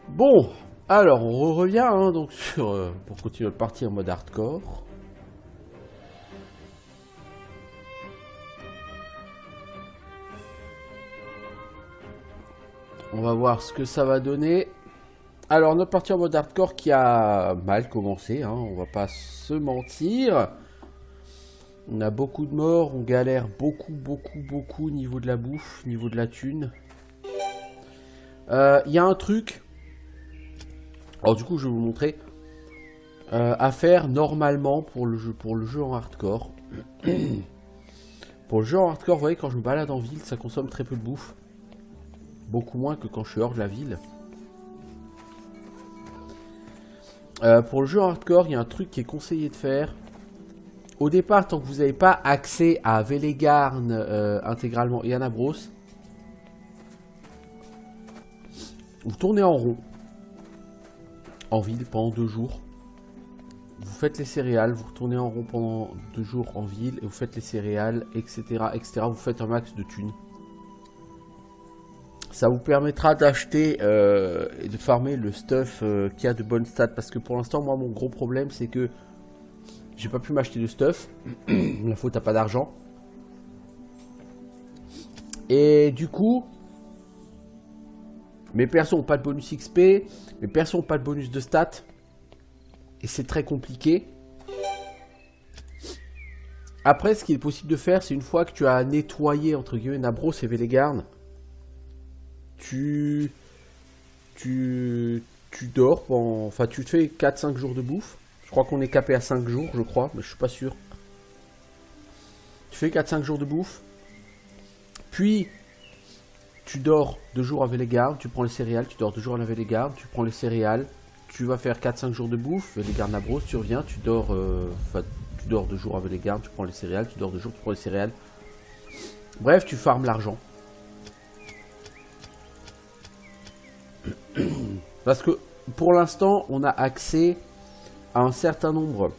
Bon, alors on revient hein, donc sur pour continuer le partie en mode hardcore. On va voir ce que ça va donner. Alors notre partie en mode hardcore qui a mal commencé, hein, on va pas se mentir. On a beaucoup de morts, on galère beaucoup au niveau de la bouffe, au niveau de la thune. Il y a un truc, alors du coup je vais vous montrer, à faire normalement pour le jeu en hardcore. Pour le jeu en hardcore, vous voyez, quand je me balade en ville, ça consomme très peu de bouffe. Beaucoup moins que quand je suis hors de la ville. Pour le jeu en hardcore, il y a un truc qui est conseillé de faire. Au départ, tant que vous n'avez pas accès à Velegarn intégralement et Anabros, vous tournez en rond en ville pendant 2 jours. Vous faites les céréales, vous retournez en rond pendant 2 jours en ville et vous faites les céréales, etc. etc. Vous faites un max de thunes. Ça vous permettra d'acheter et de farmer le stuff qui a de bonnes stats. Parce que pour l'instant, moi, mon gros problème, c'est que j'ai pas pu m'acheter de stuff. La faute à pas d'argent. Et du coup, mes persos n'ont pas de bonus XP. Mes persos n'ont pas de bonus de stats. Et c'est très compliqué. Après, ce qu'il est possible de faire, c'est une fois que tu as nettoyé, entre guillemets, Nabros et Velegarn, tu dors pendant... Enfin, tu te fais 4-5 jours de bouffe. Je crois qu'on est capé à 5 jours, je crois, mais je suis pas sûr. Tu fais 4-5 jours de bouffe. Puis, tu dors 2 jours à Velegarn, tu prends les céréales, tu dors 2 jours à Velegarn, tu prends les céréales, tu vas faire 4-5 jours de bouffe, Velegarn Nabros, tu reviens, tu dors... tu dors 2 jours à Velegarn, tu prends les céréales, tu dors 2 jours, tu prends les céréales. Bref, tu farmes l'argent. Parce que pour l'instant, on a accès à un certain nombre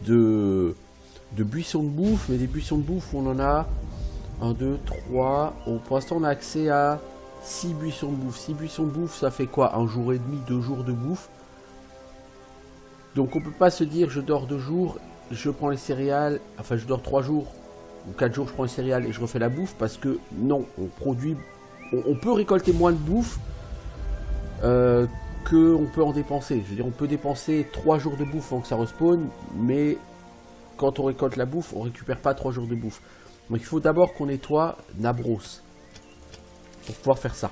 de buissons de bouffe, mais des buissons de bouffe, on en a 1, 2, 3. Pour l'instant, on a accès à 6 buissons de bouffe. 6 buissons de bouffe, ça fait quoi? 1 jour et demi, 2 jours de bouffe. Donc on peut pas se dire je dors 2 jours, je prends les céréales, enfin je dors 3 jours ou 4 jours, je prends les céréales et je refais la bouffe, parce que non, on produit, on peut récolter moins de bouffe qu'on peut en dépenser. Je veux dire, on peut dépenser 3 jours de bouffe avant que ça respawn, mais quand on récolte la bouffe, on récupère pas 3 jours de bouffe. Donc il faut d'abord qu'on nettoie Nabros pour pouvoir faire ça.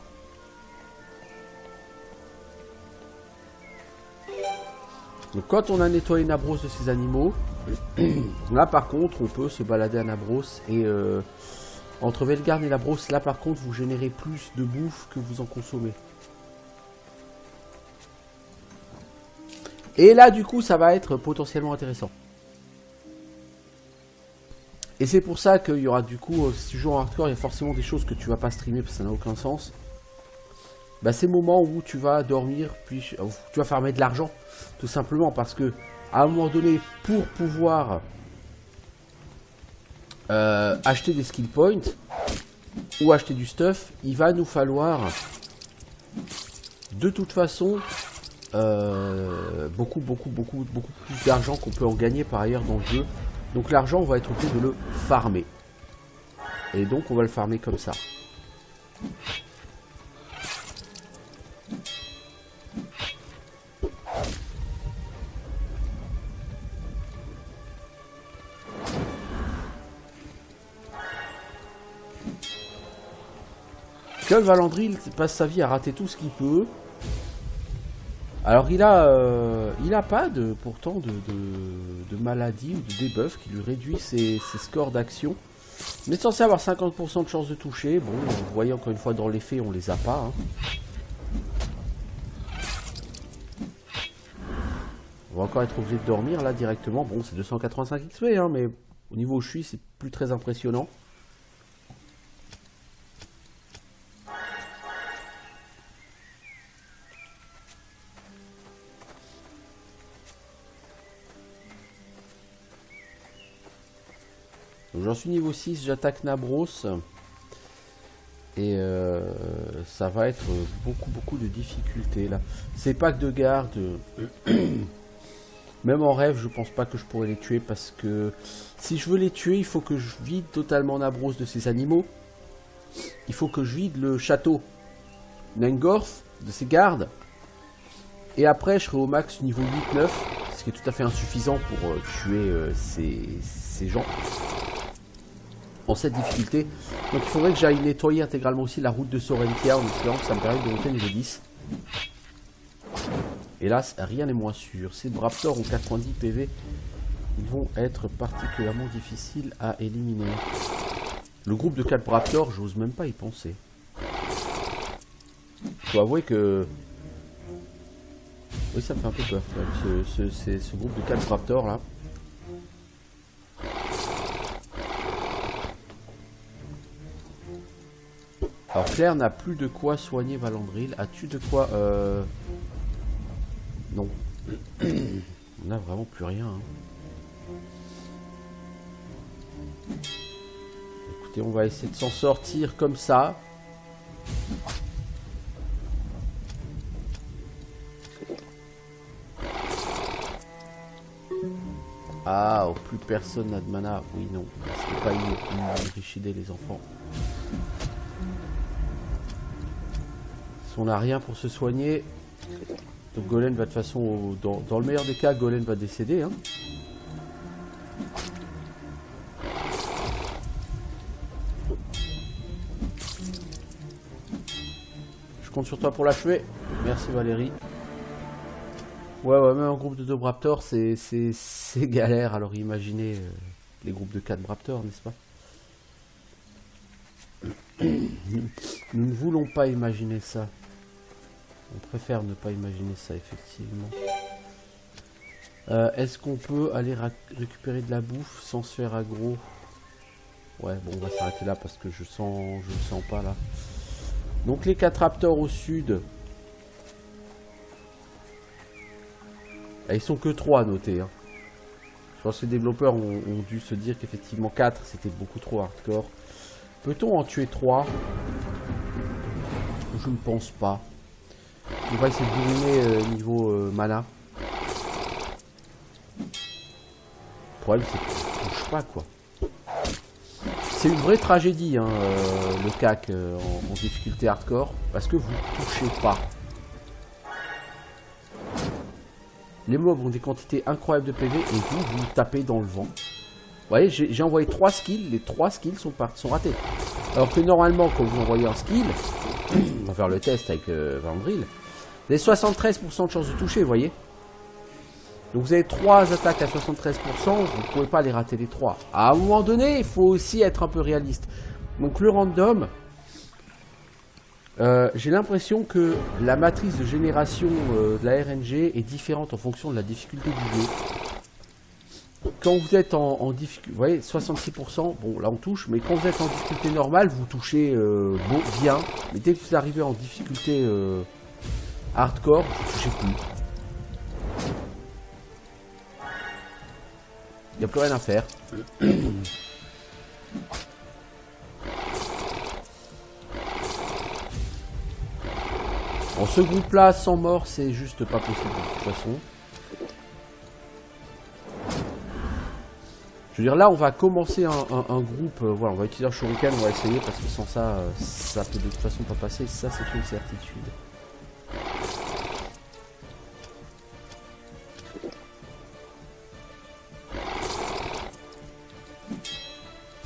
Donc quand on a nettoyé Nabros de ses animaux, là par contre on peut se balader à Nabros et entre Velegarn et Nabros, là par contre vous générez plus de bouffe que vous en consommez. Et là du coup ça va être potentiellement intéressant. Et c'est pour ça qu'il y aura du coup, si tu joues en hardcore, il y a forcément des choses que tu vas pas streamer parce que ça n'a aucun sens. Bah, c'est le moment où tu vas dormir, puis tu vas farmer de l'argent, tout simplement, parce que à un moment donné, pour pouvoir acheter des skill points ou acheter du stuff, il va nous falloir de toute façon beaucoup plus d'argent qu'on peut en gagner par ailleurs dans le jeu. Donc l'argent, on va être obligé de le farmer. Et donc on va le farmer comme ça. Skull Valandril passe sa vie à rater tout ce qu'il peut. Alors il a pas pourtant de maladie ou de debuff qui lui réduit ses scores d'action. On est censé avoir 50% de chance de toucher. Bon, vous voyez encore une fois dans les faits, on les a pas. Hein. On va encore être obligé de dormir là directement. Bon, c'est 285 XP, hein, mais au niveau où je suis, c'est plus très impressionnant. J'en suis niveau 6, j'attaque Nabros. Et ça va être beaucoup de difficultés là. Ces packs de garde, même en rêve, je pense pas que je pourrais les tuer parce que si je veux les tuer, il faut que je vide totalement Nabros de ces animaux. Il faut que je vide le château Nengorth de ses gardes. Et après, je serai au max niveau 8-9, ce qui est tout à fait insuffisant pour tuer ces gens en cette difficulté. Donc il faudrait que j'aille nettoyer intégralement aussi la route de Sorentia en espérant que ça me permette de monter niveau 10. Hélas, rien n'est moins sûr. Ces Braptors ont 90 PV. Ils vont être particulièrement difficiles à éliminer. Le groupe de 4 Braptors, j'ose même pas y penser. Je dois avouer que... Oui, ça me fait un peu peur. Ce groupe de 4 Braptors là. Alors Claire n'a plus de quoi soigner Valandril. As-tu de quoi Non. On n'a vraiment plus rien. Hein. Écoutez, on va essayer de s'en sortir comme ça. Ah, oh, plus personne n'a de mana. Oui, non. C'était pas Irishide les enfants. Si on n'a rien pour se soigner, donc Golem va de toute façon, dans le meilleur des cas, Golem va décéder. Hein. Je compte sur toi pour l'achever. Merci Valérie. Ouais, même un groupe de 2 Braptors, c'est galère. Alors imaginez les groupes de 4 Braptors, n'est-ce pas? Nous ne voulons pas imaginer ça. On préfère ne pas imaginer ça, effectivement. Est-ce qu'on peut aller récupérer de la bouffe sans se faire aggro? Ouais, bon, on va s'arrêter là parce que je le sens pas là. Donc les 4 Raptors au sud. Ah, ils sont que 3 à noter. Hein. Je pense que les développeurs ont dû se dire qu'effectivement 4 c'était beaucoup trop hardcore. Peut-on en tuer 3? Je ne pense pas. On va essayer de bourriner niveau mana. Le problème c'est qu'on ne touche pas quoi. C'est une vraie tragédie hein, le CAC en difficulté hardcore. Parce que vous ne touchez pas. Les mobs ont des quantités incroyables de PV et vous tapez dans le vent. Vous voyez, j'ai envoyé 3 skills, les 3 skills sont ratés. Alors que normalement, quand vous envoyez un skill, on va faire le test avec Valandril, vous avez 73% de chance de toucher, vous voyez. Donc vous avez 3 attaques à 73%, vous ne pouvez pas les rater les 3. À un moment donné, il faut aussi être un peu réaliste. Donc le random, j'ai l'impression que la matrice de génération de la RNG est différente en fonction de la difficulté du jeu. Quand vous êtes en difficulté, vous voyez, 66%, bon là on touche, mais quand vous êtes en difficulté normale, vous touchez bien. Mais dès que vous arrivez en difficulté hardcore, vous ne touchez plus. Il n'y a plus rien à faire. Bon, ce groupe-là, sans mort, c'est juste pas possible de toute façon. Je veux dire, là, on va commencer un groupe. Voilà, on va utiliser un shuriken, on va essayer parce que sans ça, ça peut de toute façon pas passer. Ça, c'est une certitude.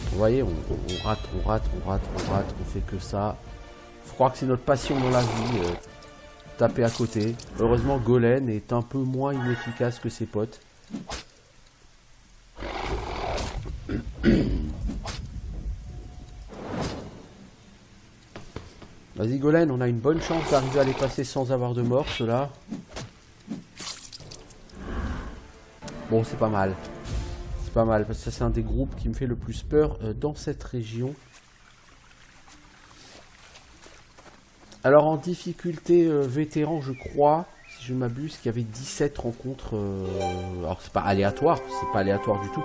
Vous voyez, on rate, on fait que ça. Faut croire que c'est notre passion dans la vie. Taper à côté. Heureusement, Golem est un peu moins inefficace que ses potes. Vas-y Golem, on a une bonne chance d'arriver à les passer sans avoir de mort, ceux-là. Bon, c'est pas mal. C'est pas mal, parce que ça c'est un des groupes qui me fait le plus peur dans cette région. Alors en difficulté vétéran, je crois, si je m'abuse, qu'il y avait 17 rencontres. Alors c'est pas aléatoire du tout.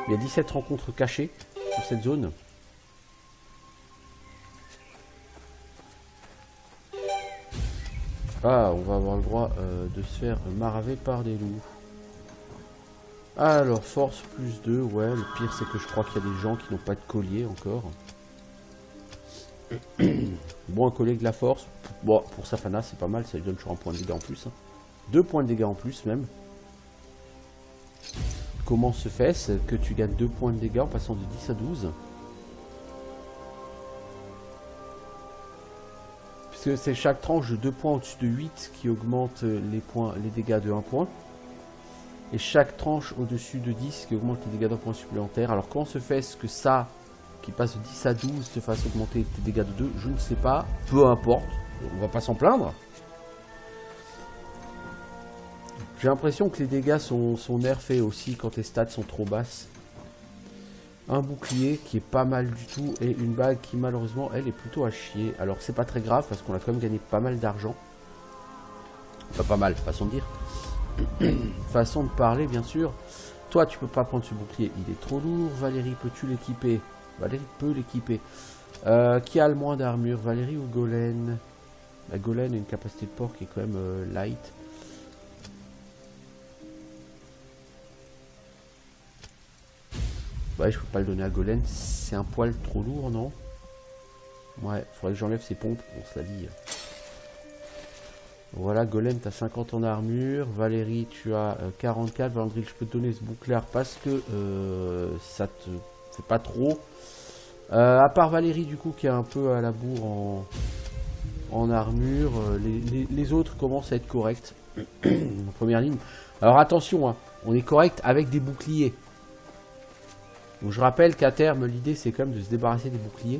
Il y a 17 rencontres cachées sur cette zone. Ah, on va avoir le droit de se faire maraver par des loups. Alors, force plus 2, ouais, le pire c'est que je crois qu'il y a des gens qui n'ont pas de collier encore. Bon, un collier de la force, bon, pour Safana c'est pas mal, ça lui donne toujours un point de dégâts en plus. Hein. 2 points de dégâts en plus même. Comment se fait-ce que tu gagnes 2 points de dégâts en passant de 10 à 12? Puisque c'est chaque tranche de 2 points au-dessus de 8 qui augmente les dégâts de 1 point. Et chaque tranche au-dessus de 10 qui augmente les dégâts d'un point supplémentaire. Alors comment se fait-ce que ça, qui passe de 10 à 12, te fasse augmenter tes dégâts de 2? Je ne sais pas, peu importe, on va pas s'en plaindre. J'ai l'impression que les dégâts sont nerfés aussi quand tes stats sont trop basses. Un bouclier qui est pas mal du tout et une bague qui malheureusement elle est plutôt à chier. Alors c'est pas très grave parce qu'on a quand même gagné pas mal d'argent. Enfin pas mal, façon de dire. Façon de parler bien sûr. Toi tu peux pas prendre ce bouclier, il est trop lourd. Valérie, peux-tu l'équiper? Valérie peut l'équiper. Qui a le moins d'armure, Valérie ou Golène? La Golène a une capacité de port qui est quand même light. Ouais, je peux pas le donner à Golène, c'est un poil trop lourd, non? Ouais, faudrait que j'enlève ses pompes, on se l'a dit. Voilà, Golem, tu as 50 en armure. Valérie, tu as 44. Valérie, je peux te donner ce bouclard parce que ça te fait pas trop. À part Valérie, du coup, qui est un peu à la bourre en armure, les autres commencent à être corrects. En première ligne. Alors attention, hein, on est correct avec des boucliers. Donc je rappelle qu'à terme, l'idée c'est quand même de se débarrasser des boucliers.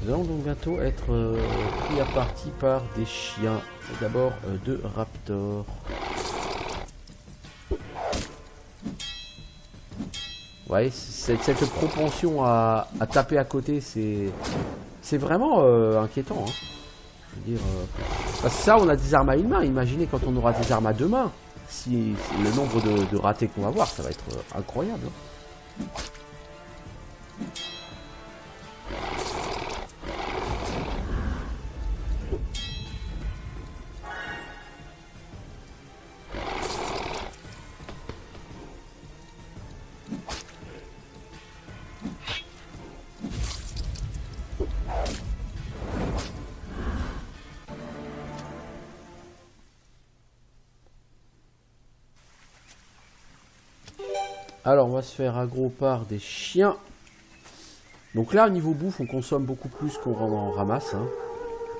Nous allons donc bientôt être pris à partie par des chiens. D'abord deux raptors. Vous voyez, cette propension à taper à côté, c'est vraiment inquiétant. Hein. Je veux dire, parce que ça, on a des armes à une main. Imaginez quand on aura des armes à deux mains. Si le nombre de ratés qu'on va avoir, ça va être incroyable. Hein. Alors on va se faire aggro par des chiens. Donc là au niveau bouffe on consomme beaucoup plus qu'on en ramasse. Hein.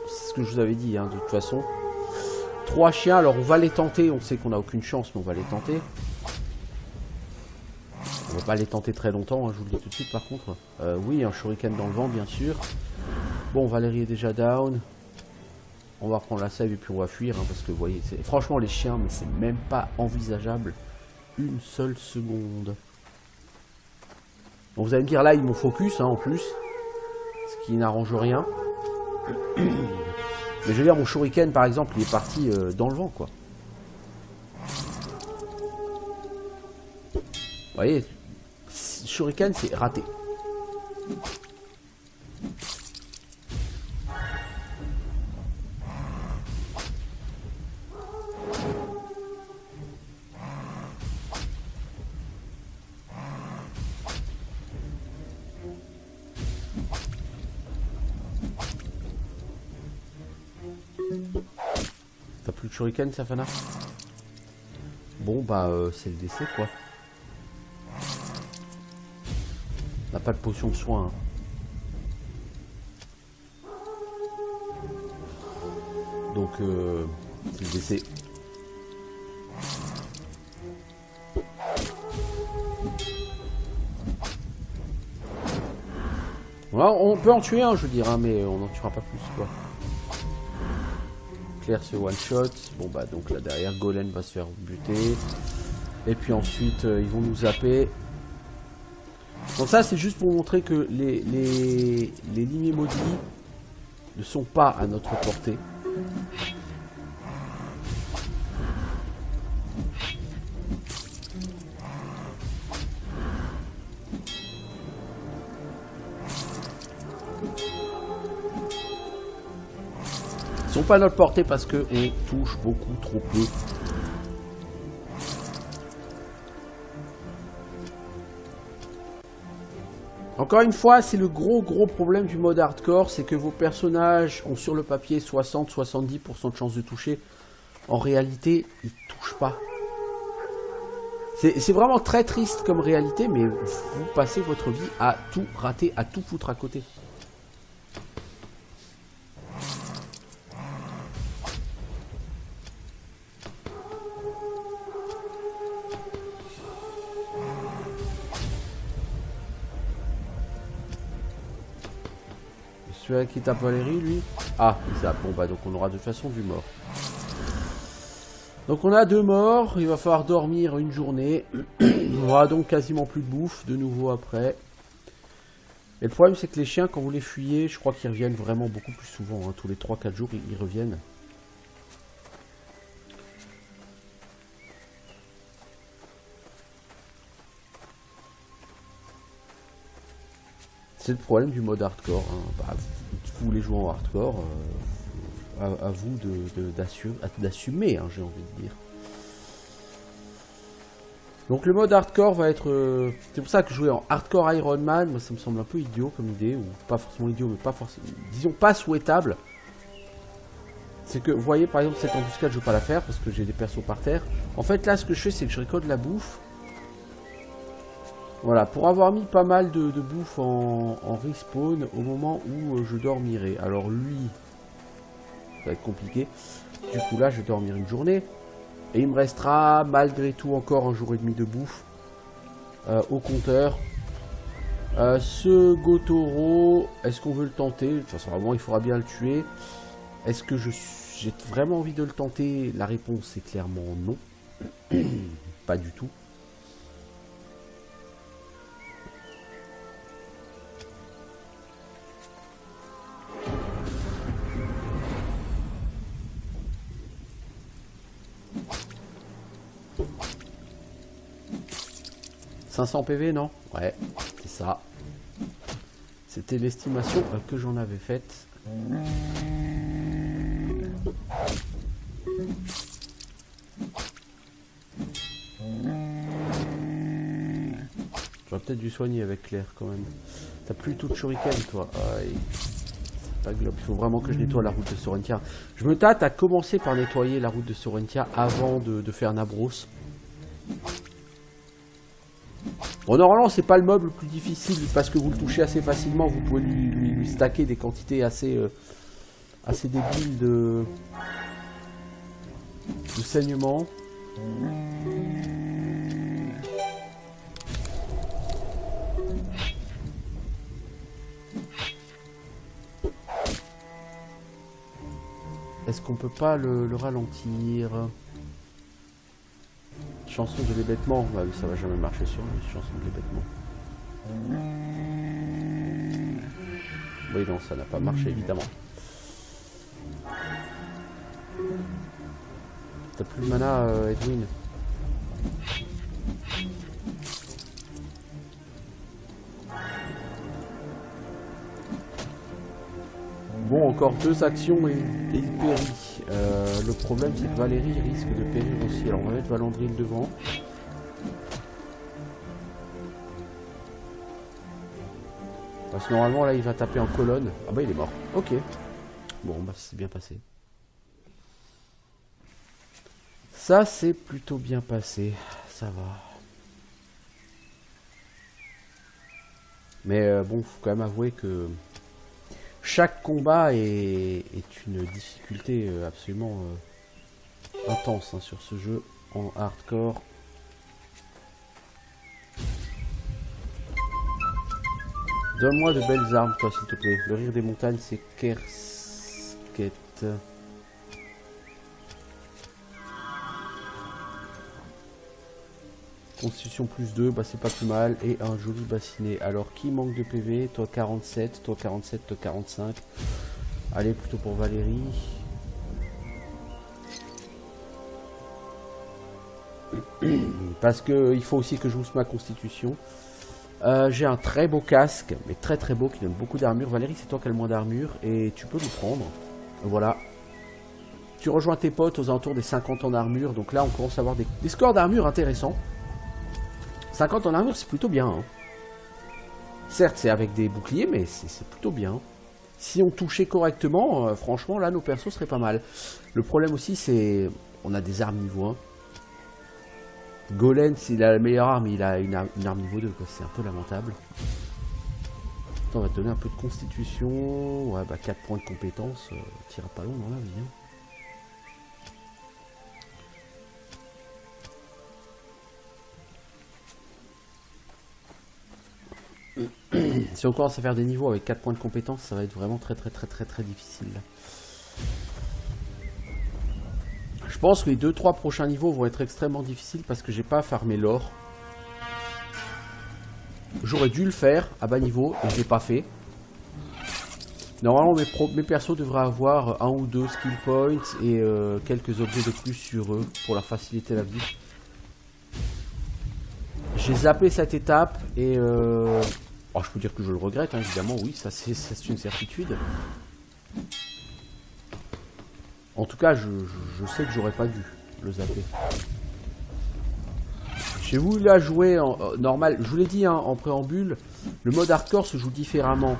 C'est ce que je vous avais dit hein, de toute façon. 3 chiens, alors on va les tenter. On sait qu'on n'a aucune chance mais on va les tenter. On va pas les tenter très longtemps, hein, je vous le dis tout de suite par contre. Oui, un shuriken dans le vent bien sûr. Bon, Valérie est déjà down. On va reprendre la save et puis on va fuir. Hein, parce que vous voyez, franchement les chiens, mais c'est même pas envisageable. Une seule seconde. Donc vous allez me dire là ils m'ont focus hein, en plus. Ce qui n'arrange rien. Mais je veux dire mon shuriken par exemple il est parti dans le vent quoi. Vous voyez, shuriken c'est raté. T'as plus de shuriken, Safana? Bon, bah, c'est le décès, quoi. On n'a pas de potion de soin. Hein. Donc, c'est le décès. Voilà, on peut en tuer un, je veux dire, hein, mais on n'en tuera pas plus, quoi. Claire se one shot. Bon bah donc là derrière Golem va se faire buter. Et puis ensuite ils vont nous zapper. Donc ça c'est juste pour montrer que les limiers maudits ne sont pas à notre portée. sont pas à notre portée parce qu'on touche beaucoup trop peu. Encore une fois, c'est le gros problème du mode hardcore, c'est que vos personnages ont sur le papier 60-70% de chances de toucher. En réalité, ils touchent pas. C'est vraiment très triste comme réalité, mais vous passez votre vie à tout rater, à tout foutre à côté. Celui-là qui tape Valérie, lui. Ah, ça. Bon, bah, donc on aura de toute façon du mort. Donc on a 2 morts. Il va falloir dormir une journée. On aura donc quasiment plus de bouffe de nouveau après. Et le problème, c'est que les chiens, quand vous les fuyez, je crois qu'ils reviennent vraiment beaucoup plus souvent. Hein. Tous les 3-4 jours, ils reviennent. C'est le problème du mode hardcore. Hein. Bah, vous voulez jouer en hardcore, à vous d'assumer, hein, j'ai envie de dire. Donc le mode hardcore va être... c'est pour ça que jouer en hardcore Iron Man, moi ça me semble un peu idiot comme idée, ou pas forcément idiot, mais pas forcément... disons pas souhaitable. C'est que, vous voyez par exemple cette embuscade, je vais pas la faire parce que j'ai des persos par terre. En fait là ce que je fais c'est que je récolte la bouffe. Voilà, pour avoir mis pas mal de bouffe en respawn au moment où je dormirai. Alors lui, ça va être compliqué. Du coup là je vais dormir une journée. Et il me restera malgré tout encore un jour et demi de bouffe au compteur. Ce Gotoro, est-ce qu'on veut le tenter? De toute façon, vraiment, il faudra bien le tuer. Est-ce que j'ai vraiment envie de le tenter? La réponse est clairement non. Pas du tout. « 500 PV, non? Ouais, c'est ça. C'était l'estimation que j'en avais faite. J'aurais peut-être dû soigner avec Claire quand même. T'as plus tout de shuriken, toi. Aïe. Pas globe. Il faut vraiment que je nettoie la route de Sorentia. Je me tâte à commencer par nettoyer la route de Sorentia avant de faire Nabros. Bon, normalement, c'est pas le mob le plus difficile parce que vous le touchez assez facilement. Vous pouvez lui stacker des quantités assez débiles de saignement. Est-ce qu'on peut pas le ralentir? Chanson de l'hébétement, bah oui, ça va jamais marcher sur lui, chanson de l'hébétement. Oui, non, ça n'a pas marché évidemment. T'as plus de mana, Edwin. Bon, encore 2 actions et il périt. Le problème, c'est que Valérie risque de périr aussi. Alors, on va mettre Valandril devant. Parce que normalement, là, il va taper en colonne. Ah bah, il est mort. Ok. Bon, bah, c'est bien passé. Ça, c'est plutôt bien passé. Ça va. Mais bon, faut quand même avouer que chaque combat est une difficulté absolument intense hein, sur ce jeu en hardcore. Donne-moi de belles armes, toi, s'il te plaît. Le rire des montagnes, c'est Kersket. Constitution plus 2, bah c'est pas plus mal. Et un joli bassinet. Alors, qui manque de PV? Toi 47, toi 47, toi 45. Allez, plutôt pour Valérie. Parce que il faut aussi que je booste ma constitution. J'ai un très beau casque, mais très beau, qui donne beaucoup d'armure. Valérie, c'est toi qui as le moins d'armure. Et tu peux le prendre. Voilà. Tu rejoins tes potes aux alentours des 50 en armure. Donc là, on commence à avoir des scores d'armure intéressants. 50 en armure, c'est plutôt bien. Hein. Certes, c'est avec des boucliers, mais c'est plutôt bien. Si on touchait correctement, franchement, là, nos persos seraient pas mal. Le problème aussi, c'est... On a des armes niveau 1. Golem, s'il a la meilleure arme, il a une arme niveau 2. C'est un peu lamentable. On va te donner un peu de constitution. Ouais, bah 4 points de compétence. Tira pas long dans la vie. Hein. Si on commence à faire des niveaux avec 4 points de compétence, ça va être vraiment très difficile. Je pense que les 2-3 prochains niveaux vont être extrêmement difficiles parce que j'ai pas farmé l'or. J'aurais dû le faire à bas niveau et je l'ai pas fait. Normalement mes persos devraient avoir 1 ou 2 skill points et quelques objets de plus sur eux pour leur faciliter la vie. J'ai zappé cette étape et oh, je peux dire que je le regrette, hein, évidemment, oui, ça c'est une certitude. En tout cas, je sais que j'aurais pas dû le zapper. J'ai voulu la jouer en normal. Je vous l'ai dit hein, en préambule, le mode hardcore se joue différemment.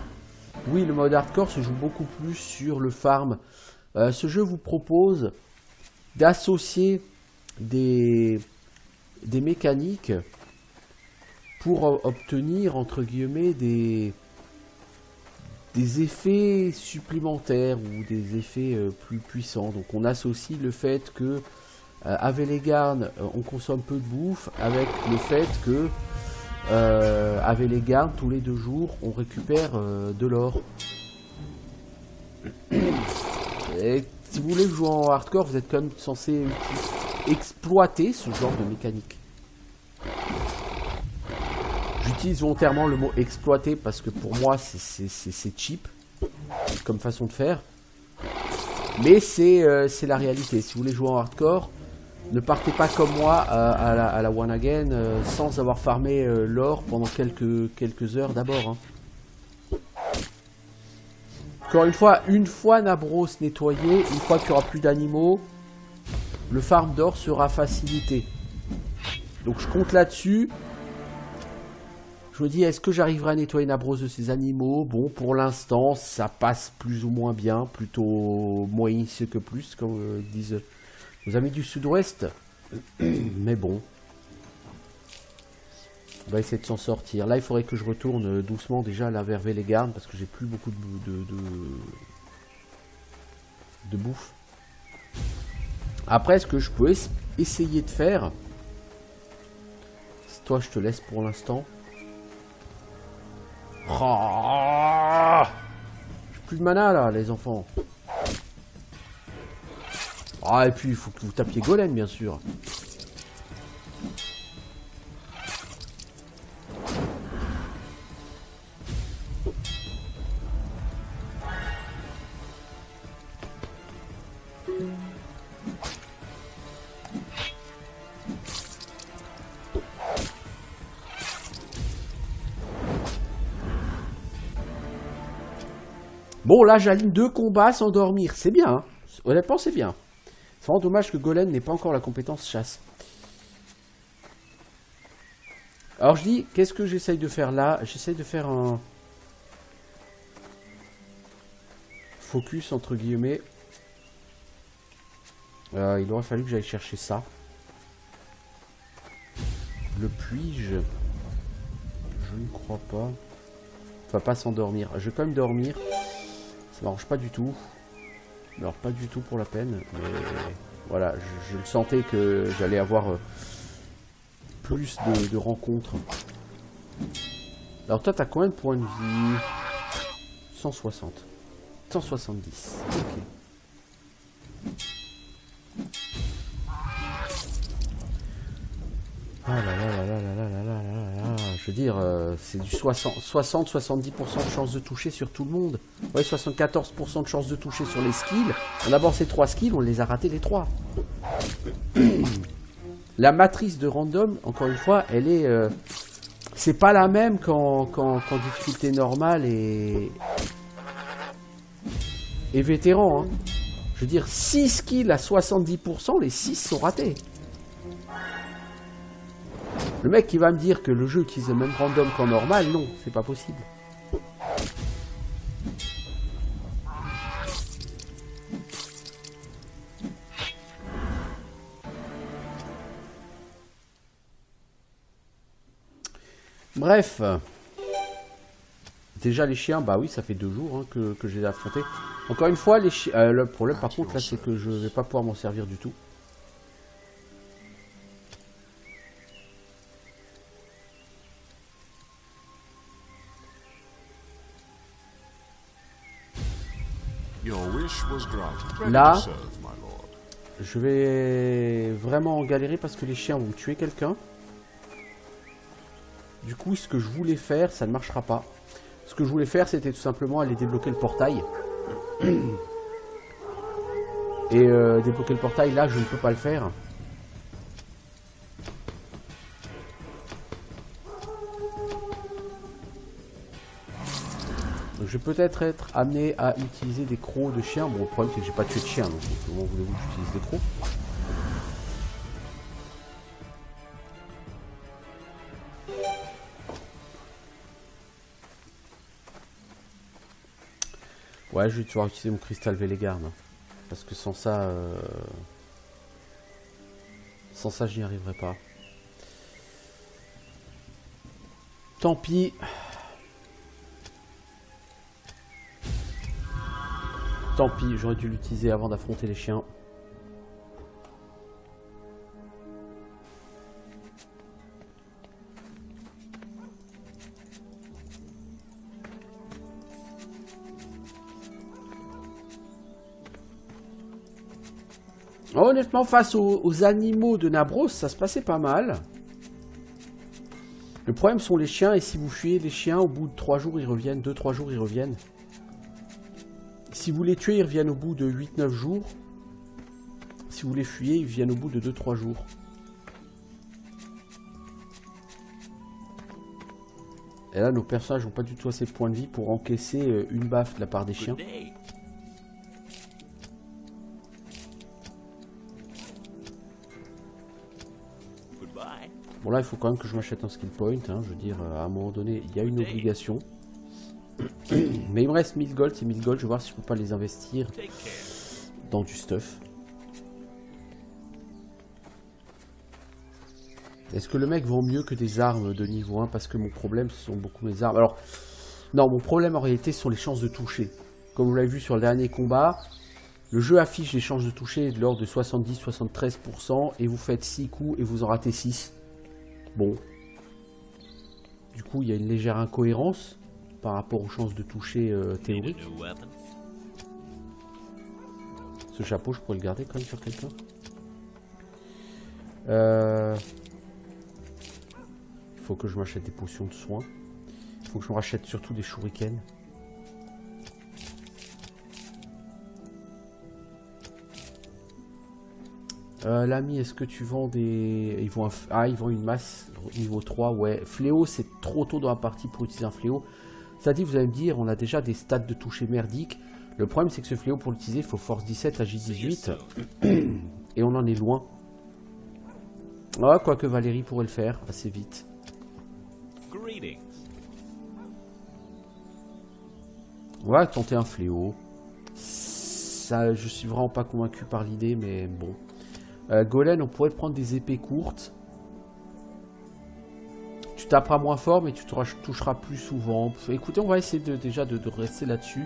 Oui, le mode hardcore se joue beaucoup plus sur le farm. Ce jeu vous propose d'associer des mécaniques pour obtenir, entre guillemets, des effets supplémentaires ou des effets plus puissants. Donc on associe le fait que à Velegarn on consomme peu de bouffe avec le fait que à Velegarn tous les 2 jours on récupère de l'or. Et si vous voulez jouer en hardcore, vous êtes quand même censé exploiter ce genre de mécanique. J'utilise volontairement le mot exploiter parce que pour moi c'est cheap comme façon de faire. Mais c'est la réalité. Si vous voulez jouer en hardcore, ne partez pas comme moi à la one again sans avoir farmé l'or pendant quelques heures d'abord. Hein. Encore une fois Nabros nettoyé, une fois qu'il n'y aura plus d'animaux, le farm d'or sera facilité. Donc je compte là-dessus. Je me dis, est-ce que j'arriverai à nettoyer Nabros de ces animaux? Bon, pour l'instant, ça passe plus ou moins bien. Plutôt moins que plus, comme disent nos amis du sud-ouest. Mais bon. On va essayer de s'en sortir. Là, il faudrait que je retourne doucement déjà là vers Velegarn parce que j'ai plus beaucoup de bouffe. Après, ce que je peux essayer de faire... Toi, je te laisse pour l'instant. Oh, j'ai plus de mana là, les enfants. Ah, et puis il faut que vous tapiez Golem, bien sûr. Bon, là, j'aligne 2 combats sans dormir. C'est bien. Hein. Honnêtement, c'est bien. C'est vraiment dommage que Golem n'ait pas encore la compétence chasse. Alors, je dis, qu'est-ce que j'essaye de faire là? J'essaye de faire un... focus, entre guillemets. Il aurait fallu que j'aille chercher ça. Le puis-je? Je ne crois pas. Enfin, pas s'endormir. Je vais quand même dormir. Ça m'arrange pas du tout. Alors pas du tout pour la peine. Mais voilà, je le sentais que j'allais avoir plus de rencontres. Alors toi, t'as combien de points de vie? 160. 170. Ok. Ah là là là là là là là là là. Je veux dire, c'est du 60-70% de chance de toucher sur tout le monde. Ouais, 74% de chance de toucher sur les skills. On a ces 3 skills, on les a ratés les 3. La matrice de random, encore une fois, elle est... c'est pas la même qu'en difficulté normale et vétéran. Hein. Je veux dire, 6 kills à 70%, les 6 sont ratés. Le mec qui va me dire que le jeu utilise le même random qu'en normal, non, c'est pas possible. Bref. Déjà les chiens, bah oui, ça fait 2 jours hein, que je les ai affrontés. Encore une fois, les chiens. Le problème par contre là, c'est que je vais pas pouvoir m'en servir du tout. Là, je vais vraiment galérer parce que les chiens vont tuer quelqu'un. Du coup, ce que je voulais faire, ça ne marchera pas. Ce que je voulais faire, c'était tout simplement aller débloquer le portail. Et débloquer le portail, là, je ne peux pas le faire. Donc, je vais peut-être être amené à utiliser des crocs de chiens. Bon, le problème, c'est que j'ai pas tué de chien. Donc, comment voulez-vous que j'utilise des crocs? Ouais, je vais devoir utiliser mon cristal Vélégarde. Parce que sans ça... Sans ça, je n'y arriverai pas. Tant pis. Tant pis, j'aurais dû l'utiliser avant d'affronter les chiens. Honnêtement, face aux animaux de Nabros, ça se passait pas mal. Le problème sont les chiens, et si vous fuyez les chiens, au bout de 3 jours, ils reviennent. 2-3 jours, ils reviennent. Si vous les tuez, ils reviennent au bout de 8-9 jours. Si vous les fuyez, ils viennent au bout de 2-3 jours. Et là, nos personnages n'ont pas du tout assez de points de vie pour encaisser une baffe de la part des chiens. Bon là il faut quand même que je m'achète un skill point, hein. Je veux dire à un moment donné il y a une obligation. Mais il me reste 1000 gold, c'est 1000 gold, je vais voir si je peux pas les investir dans du stuff. Est-ce que le mec vend mieux que des armes de niveau 1? Parce que mon problème ce sont beaucoup mes armes. Alors non, mon problème en réalité ce sont les chances de toucher. Comme vous l'avez vu sur le dernier combat, le jeu affiche les chances de toucher de l'ordre de 70-73% et vous faites 6 coups et vous en ratez 6. Bon, du coup il y a une légère incohérence par rapport aux chances de toucher théoriques. Ce chapeau je pourrais le garder quand même sur quelqu'un. Il faut que je m'achète des potions de soins. Il faut que je me rachète surtout des shurikens. L'ami, est-ce que tu vends des... Ils vont une masse niveau 3, ouais. Fléau, c'est trop tôt dans la partie pour utiliser un fléau. Ça dit, vous allez me dire, on a déjà des stats de toucher merdiques. Le problème, c'est que ce fléau, pour l'utiliser, il faut force 17 à J18. Et on en est loin. Ah, quoique Valérie pourrait le faire assez vite. On va tenter un fléau. Ça, je suis vraiment pas convaincu par l'idée, mais bon. Golem, on pourrait prendre des épées courtes. Tu taperas moins fort, mais tu toucheras plus souvent. Écoutez, on va essayer déjà de rester là-dessus.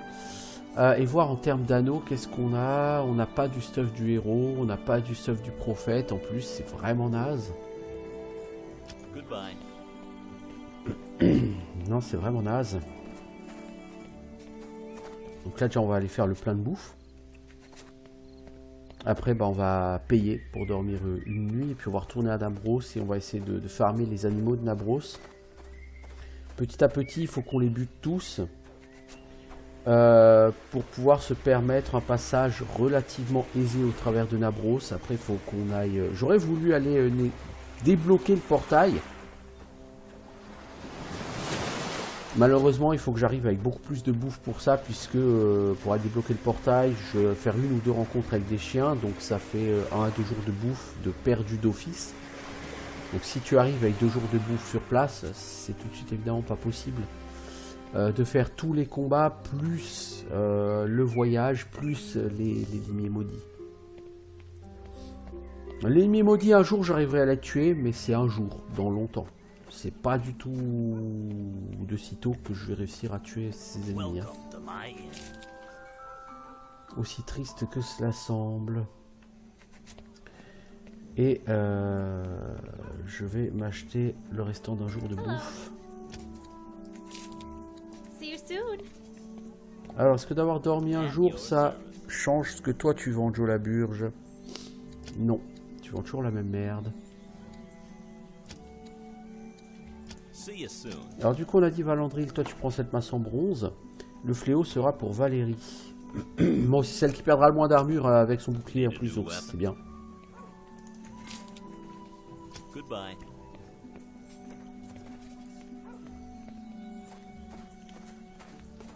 Et voir en termes d'anneaux, qu'est-ce qu'on a. On n'a pas du stuff du héros, on n'a pas du stuff du prophète. En plus, c'est vraiment naze. Non, c'est vraiment naze. Donc là, déjà, on va aller faire le plein de bouffe. Après, bah, on va payer pour dormir une nuit. Et puis, on va retourner à Nabros. Et on va essayer de farmer les animaux de Nabros. Petit à petit, il faut qu'on les bute tous. Pour pouvoir se permettre un passage relativement aisé au travers de Nabros. Après, il faut qu'on aille... J'aurais voulu aller débloquer le portail. Malheureusement, il faut que j'arrive avec beaucoup plus de bouffe pour ça, puisque pour aller débloquer le portail, je vais faire 1 ou 2 rencontres avec des chiens, donc ça fait 1 à 2 jours de bouffe de perdu d'office. Donc si tu arrives avec 2 jours de bouffe sur place, c'est tout de suite évidemment pas possible de faire tous les combats, plus le voyage, plus les limiers maudits. Les limiers maudits, un jour j'arriverai à les tuer, mais c'est un jour, dans longtemps. C'est pas du tout de sitôt que je vais réussir à tuer ces ennemis. Hein. Aussi triste que cela semble. Et je vais m'acheter le restant d'un jour de bouffe. Alors, est-ce que d'avoir dormi un jour, ça change ce que toi tu vends, Joe Laburge? Non, tu vends toujours la même merde. Alors du coup on a dit Valandril, toi tu prends cette masse en bronze. Le fléau sera pour Valérie. Bon, c'est celle qui perdra le moins d'armure avec son bouclier en plus, donc c'est bien.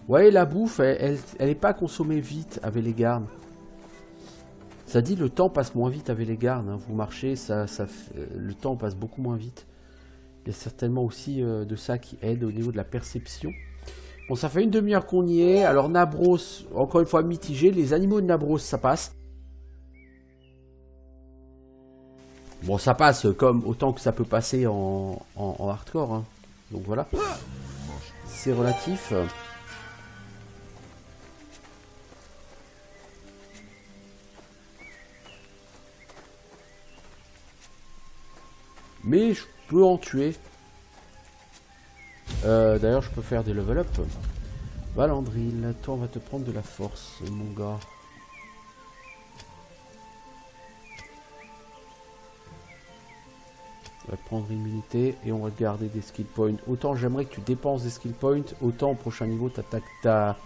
Ouais, la bouffe, elle est pas consommée vite avec les gardes. Ça dit le temps passe moins vite avec les gardes. Hein. Vous marchez, le temps passe beaucoup moins vite. Il y a certainement aussi de ça qui aide au niveau de la perception. Bon, ça fait une demi-heure qu'on y est. Alors Nabros, encore une fois mitigé. Les animaux de Nabros, ça passe. Bon, ça passe comme autant que ça peut passer en hardcore. Hein. Donc voilà. C'est relatif. Mais je peux en tuer. D'ailleurs, je peux faire des level up. Valandril, toi, on va te prendre de la force, mon gars. On va te prendre immunité et on va te garder des skill points. Autant j'aimerais que tu dépenses des skill points, autant au prochain niveau, t'attaques ta...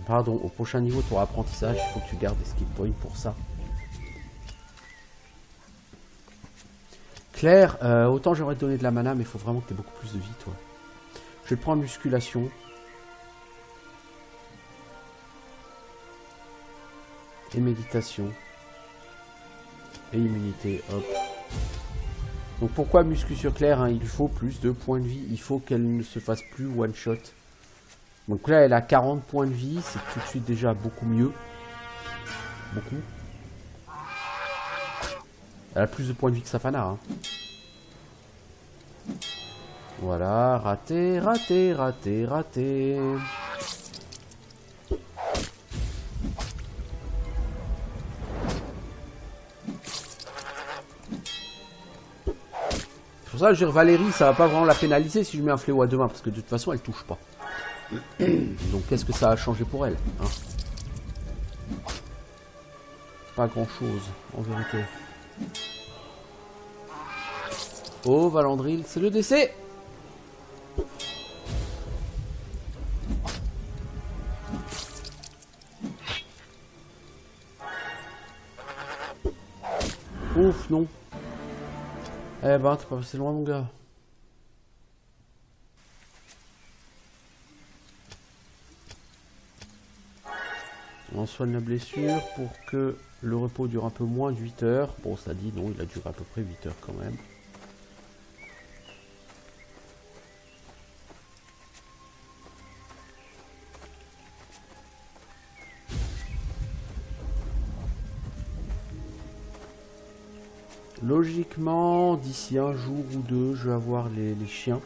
Pardon, au prochain niveau, ton apprentissage, il faut que tu gardes des skill points pour ça. Claire, autant j'aimerais te donner de la mana, mais il faut vraiment que tu aies beaucoup plus de vie, toi. Je vais te prendre musculation. Et méditation. Et immunité, hop. Donc pourquoi muscu sur Claire, hein, il faut plus de points de vie. Il faut qu'elle ne se fasse plus one shot. Donc là, elle a 40 points de vie. C'est tout de suite déjà beaucoup mieux. Beaucoup. Elle a plus de points de vie que Safana. Hein. Voilà, raté, raté, raté, raté. C'est pour ça que je veux dire, Valérie, ça va pas vraiment la pénaliser si je mets un fléau à 2 mains, parce que de toute façon, elle touche pas. Donc qu'est-ce que ça a changé pour elle, hein? Pas grand-chose, en vérité. Oh, Valandril, c'est le décès. Ouf, non. Eh ben, t'es pas passé loin, mon gars. On soigne la blessure pour que le repos dure un peu moins de 8 heures. Bon, ça dit non, il a duré à peu près 8 heures quand même. Logiquement, d'ici un jour ou deux, je vais avoir les chiens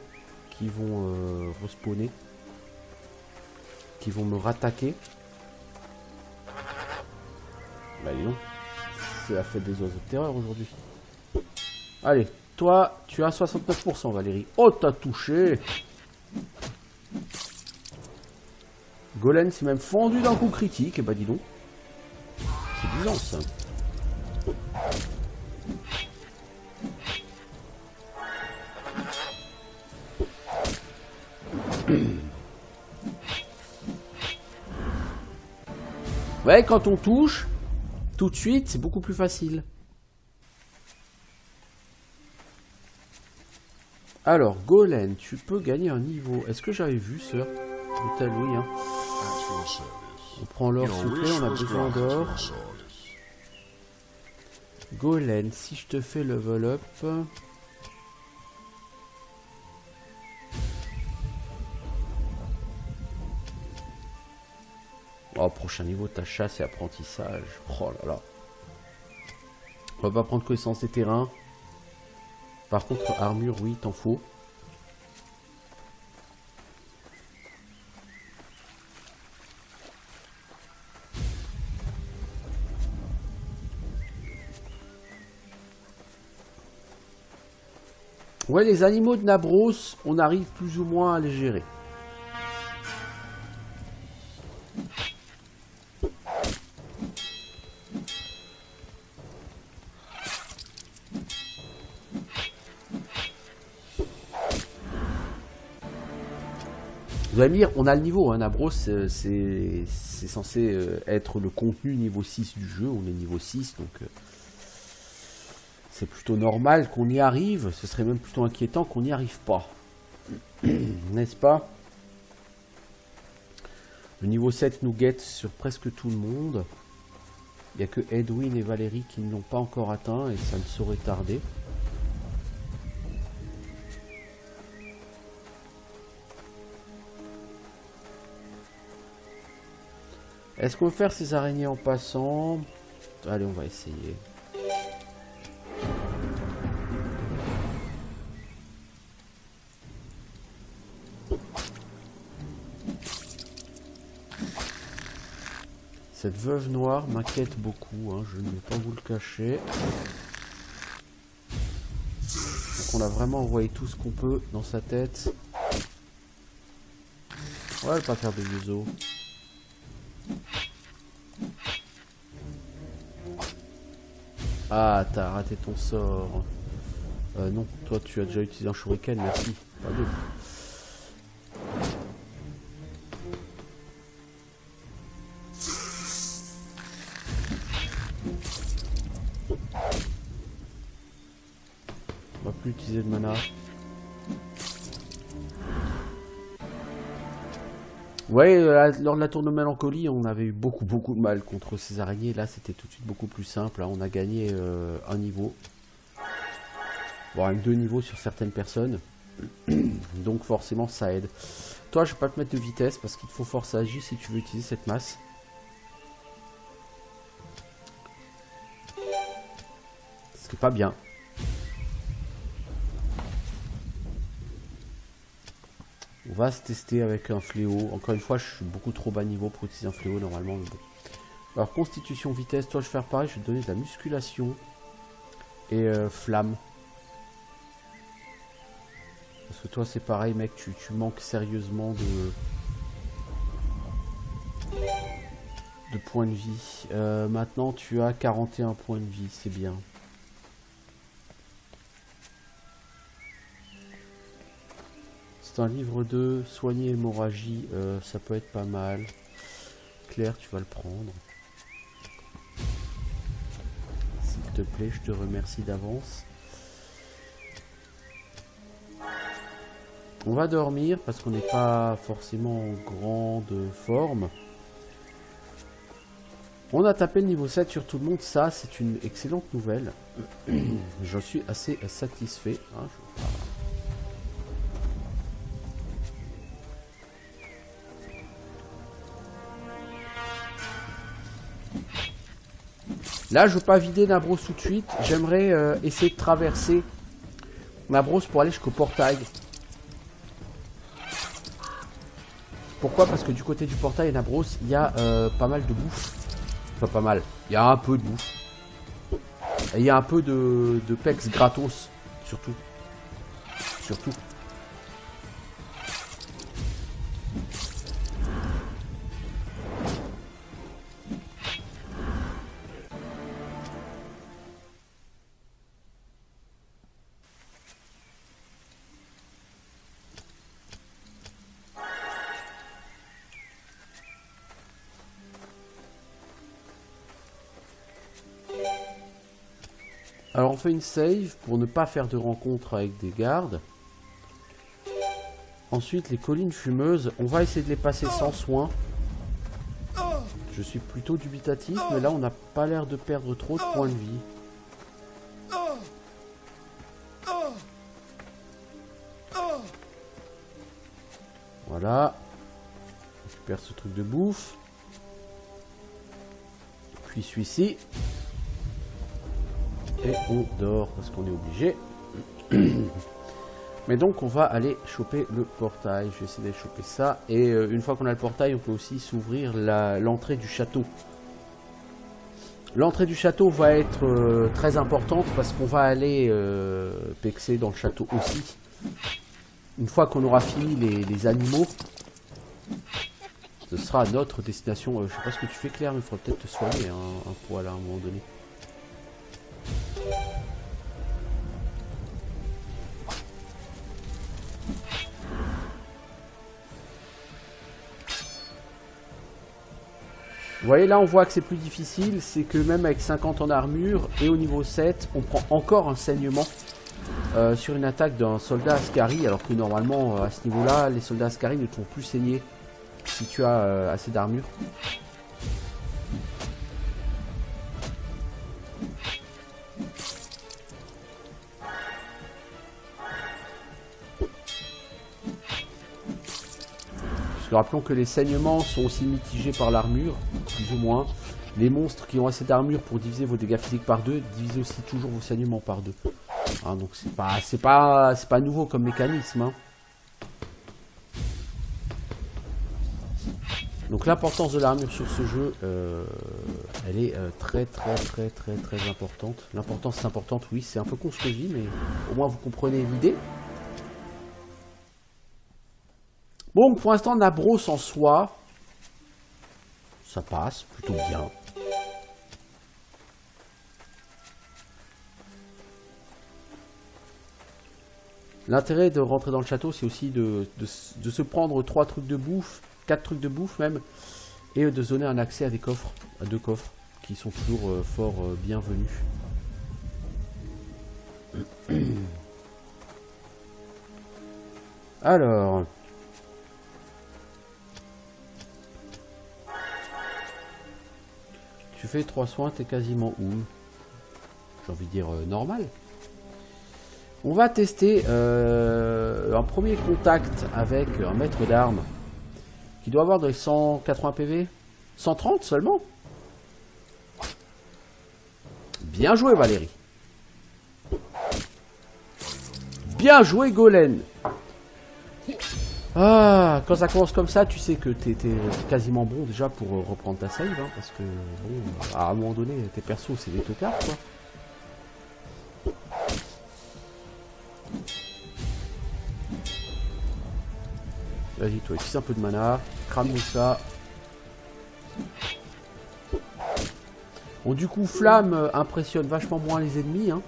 qui vont respawner, qui vont me rattaquer. Bah dis donc, c'est la fête des oiseaux de terreur aujourd'hui. Allez, toi, tu as 69% Valérie. Oh, t'as touché. Golem s'est même fendu d'un coup critique, et bah dis donc. C'est bizarre ça. Ouais, quand on touche, tout de suite, c'est beaucoup plus facile. Alors, Golem, tu peux gagner un niveau. Est-ce que j'avais vu ça? Tel, oui, hein. On prend l'or, s'il vous plaît, on a besoin d'or. Golem, si je te fais level up... Oh, prochain niveau, ta chasse et apprentissage. Oh là là. On va pas prendre connaissance des terrains. Par contre, armure, oui, t'en faut. Ouais, les animaux de Nabros, on arrive plus ou moins à les gérer. Vous allez me dire, on a le niveau, hein, Nabros, c'est censé être le contenu niveau 6 du jeu, on est niveau 6, donc c'est plutôt normal qu'on y arrive, ce serait même plutôt inquiétant qu'on n'y arrive pas. N'est-ce pas? Le niveau 7 nous guette sur presque tout le monde. Il n'y a que Edwin et Valérie qui ne l'ont pas encore atteint et ça ne saurait tarder. Est-ce qu'on peut faire ces araignées en passant? Allez, on va essayer. Cette veuve noire m'inquiète beaucoup, hein, je ne vais pas vous le cacher. Donc on a vraiment envoyé tout ce qu'on peut dans sa tête. Ouais, elle va pas faire de vieux os. Ah, t'as raté ton sort. Non, toi tu as déjà utilisé un shuriken, merci. Pas deux. On va plus utiliser de mana. Ouais, lors de la tour de mélancolie, on avait eu beaucoup de mal contre ces araignées. Là, c'était tout de suite beaucoup plus simple. Hein. On a gagné un niveau. Voire même 2 niveaux sur certaines personnes. Donc forcément, ça aide. Toi, je vais pas te mettre de vitesse parce qu'il te faut force à agir si tu veux utiliser cette masse. Ce qui est pas bien. On va se tester avec un fléau. Encore une fois, je suis beaucoup trop bas niveau pour utiliser un fléau normalement. Mais bon. Alors, constitution, vitesse. Toi, je vais faire pareil. Je vais te donner de la musculation. Et flamme. Parce que toi, c'est pareil, mec. Tu manques sérieusement de points de vie. Maintenant, tu as 41 points de vie. C'est bien. C'est un livre 2, soigner hémorragie, ça peut être pas mal. Claire, tu vas le prendre. S'il te plaît, je te remercie d'avance. On va dormir parce qu'on n'est pas forcément en grande forme. On a tapé le niveau 7 sur tout le monde, ça c'est une excellente nouvelle. Je suis assez satisfait. Hein, Là, je veux pas vider Nabros tout de suite. J'aimerais essayer de traverser Nabros pour aller jusqu'au portail. Pourquoi? Parce que du côté du portail Nabros, il y a pas mal de bouffe. Enfin, pas mal. Il y a un peu de bouffe. Et il y a un peu de pex gratos. Surtout. Surtout. Alors on fait une save pour ne pas faire de rencontre avec des gardes. Ensuite, les collines fumeuses, on va essayer de les passer sans soin. Je suis plutôt dubitatif, mais là, on n'a pas l'air de perdre trop de points de vie. Voilà. On récupère ce truc de bouffe. Puis celui-ci. Et on dort parce qu'on est obligé. Mais donc on va aller choper le portail. Je vais essayer d'aller choper ça. Et une fois qu'on a le portail, on peut aussi s'ouvrir l'entrée du château. L'entrée du château va être très importante parce qu'on va aller pexer dans le château aussi. Une fois qu'on aura fini les animaux, ce sera notre destination. Je sais pas ce que tu fais, Claire, mais il faudra peut-être te soigner un poil à un moment donné. Vous voyez, là on voit que c'est plus difficile, c'est que même avec 50 en armure et au niveau 7, on prend encore un saignement sur une attaque d'un soldat Ascari, alors que normalement à ce niveau-là, les soldats Ascari ne te font plus saigner si tu as assez d'armure. Rappelons que les saignements sont aussi mitigés par l'armure, plus ou moins. Les monstres qui ont assez d'armure pour diviser vos dégâts physiques par 2 divisent aussi toujours vos saignements par 2. Hein, donc c'est pas nouveau comme mécanisme. Hein. Donc l'importance de l'armure sur ce jeu, elle est très importante. L'importance est importante, oui, c'est un peu con ce que je dis, mais au moins vous comprenez l'idée. Bon, pour l'instant, Nabros en soi, ça passe plutôt bien. L'intérêt de rentrer dans le château, c'est aussi de se prendre 3 trucs de bouffe, 4 trucs de bouffe même, et de donner un accès à des coffres, à 2 coffres, qui sont toujours fort bienvenus. Alors... Tu fais 3 soins, t'es quasiment où? J'ai envie de dire normal. On va tester un premier contact avec un maître d'armes qui doit avoir des 180 PV. 130 seulement. Bien joué Valérie. Bien joué Golen. Ah, quand ça commence comme ça, tu sais que t'es quasiment bon déjà pour reprendre ta save, hein, parce que bon, à un moment donné, tes persos c'est des tocards quoi. Vas-y toi, utilise un peu de mana, crame-nous ça. Bon du coup, Flamme impressionne vachement moins les ennemis, hein,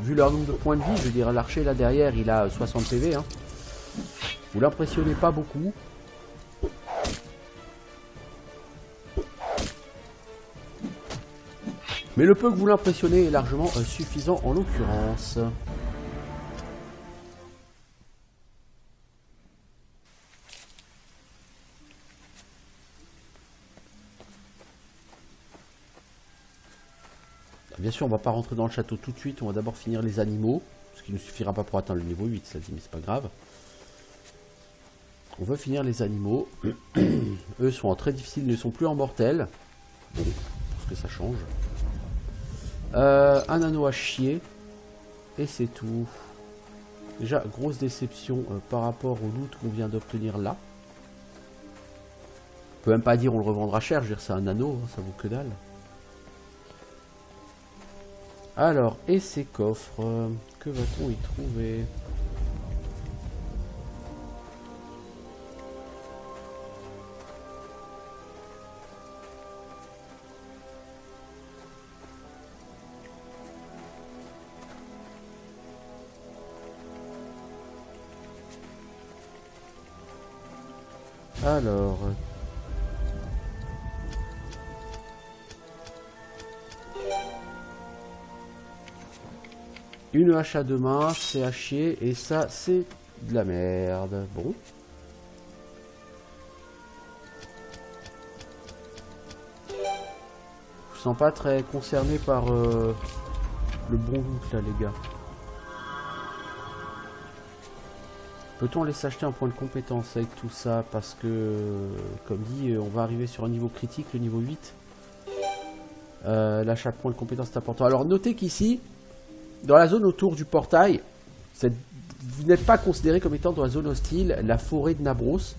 vu leur nombre de points de vie. Je veux dire, l'archer là derrière, il a 60 PV, hein. Vous l'impressionnez pas beaucoup. Mais le peu que vous l'impressionnez est largement suffisant en l'occurrence. Bien sûr, on va pas rentrer dans le château tout de suite. On va d'abord finir les animaux. Ce qui ne suffira pas pour atteindre le niveau 8, ça dit, mais c'est pas grave. On veut finir les animaux. Eux sont en très difficile, ne sont plus en mortel. Bon, parce que ça change. Un anneau à chier. Et c'est tout. Déjà, grosse déception par rapport au loot qu'on vient d'obtenir là. On peut même pas dire on le revendra cher. Je veux dire, c'est un anneau, hein, ça vaut que dalle. Alors, et ces coffres, que va-t-on y trouver ? Alors... Une hache à deux mains, c'est à chier, et ça, c'est De la merde. Bon. Je sens pas très concerné par le bon loot là les gars. Peut-on aller s'acheter un point de compétence avec tout ça? Parce que, comme dit, on va arriver sur un niveau critique, le niveau 8. L'achat de point de compétence est important. Alors notez qu'ici, dans la zone autour du portail, vous n'êtes pas considéré comme étant dans la zone hostile, la forêt de Nabros.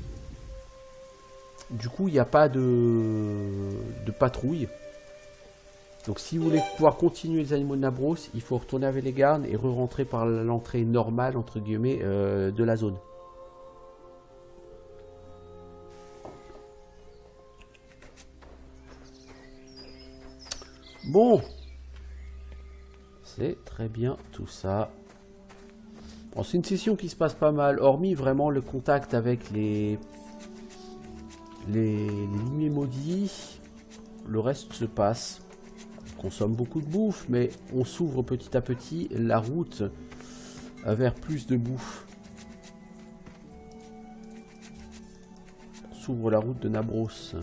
Du coup, il n'y a pas de patrouille. Donc si vous voulez pouvoir continuer les animaux de Nabros, il faut retourner avec les gardes et re-rentrer par l'entrée normale, entre guillemets, de la zone. Bon. C'est très bien tout ça. Bon, c'est une session qui se passe pas mal, hormis vraiment le contact avec les limiers maudits. Le reste se passe. On consomme beaucoup de bouffe, mais on s'ouvre petit à petit la route vers plus de bouffe. On s'ouvre la route de Nabros.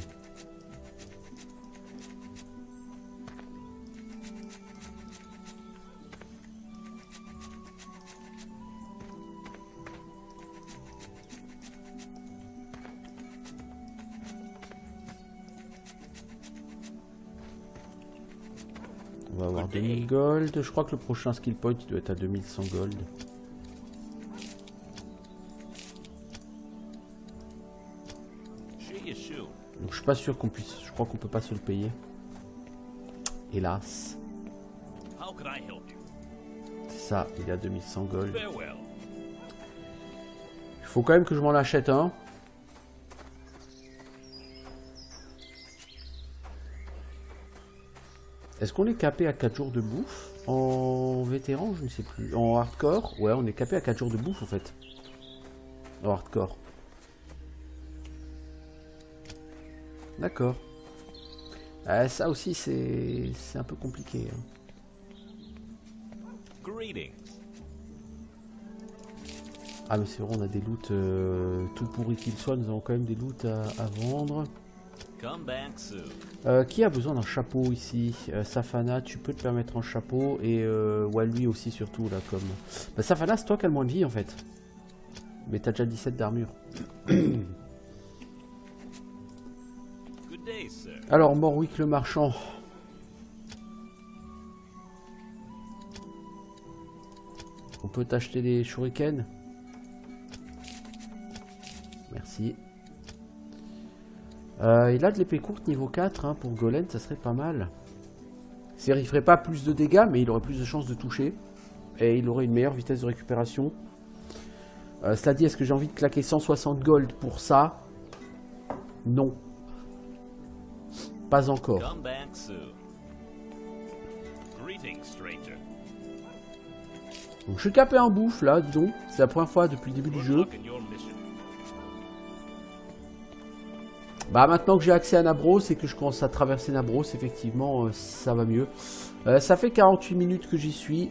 On va avoir 2000 gold. Je crois que le prochain skill point il doit être à 2100 gold. Donc je suis pas sûr qu'on puisse. Je crois qu'on peut pas se le payer. Hélas. C'est ça, il y a 2100 gold. Il faut quand même que je m'en achète un. Est-ce qu'on est capé à 4 jours de bouffe? En vétéran, je ne sais plus. En hardcore? Ouais, on est capé à 4 jours de bouffe en fait. En hardcore. D'accord. Ça aussi, c'est un peu compliqué. Hein. Ah mais c'est vrai, on a des loots tout pourris qu'ils soient. Nous avons quand même des loots à vendre. Qui a besoin d'un chapeau ici? Safana, tu peux te permettre un chapeau. Et ouais, lui aussi surtout là comme... Bah, Safana, c'est toi qui as le moins de vie en fait. Mais t'as déjà 17 d'armure. Alors Morwick le marchand. On peut t'acheter des shurikens? Merci. Il a de l'épée courte niveau 4 hein, pour Golem, ça serait pas mal. C'est-à-dire il ferait pas plus de dégâts, mais il aurait plus de chances de toucher. Et il aurait une meilleure vitesse de récupération. Cela dit, est-ce que j'ai envie de claquer 160 gold pour ça? Non. Pas encore. Donc je suis capé en bouffe là, dis donc. C'est la première fois depuis le début du jeu. Bah maintenant que j'ai accès à Nabros et que je commence à traverser Nabros, effectivement ça va mieux. Ça fait 48 minutes que j'y suis.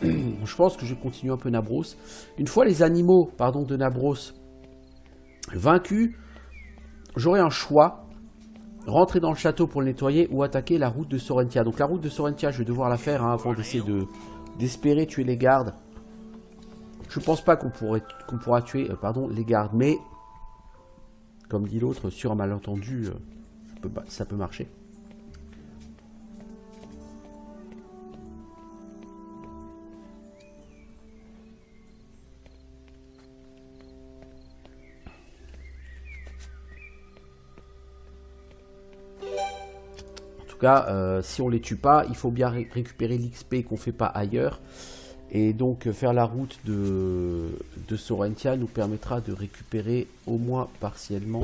Je pense que je vais continuer un peu Nabros. Une fois les animaux de Nabros vaincus, j'aurai un choix. Rentrer dans le château pour le nettoyer ou attaquer la route de Sorentia. Donc la route de Sorentia, je vais devoir la faire hein, avant d'essayer d'espérer tuer les gardes. Je pense pas qu'on pourra tuer les gardes, mais comme dit l'autre, sur un malentendu, ça peut marcher. En tout cas, si on les tue pas, il faut bien récupérer l'XP qu'on fait pas ailleurs. Et donc faire la route de Sorentia nous permettra de récupérer au moins partiellement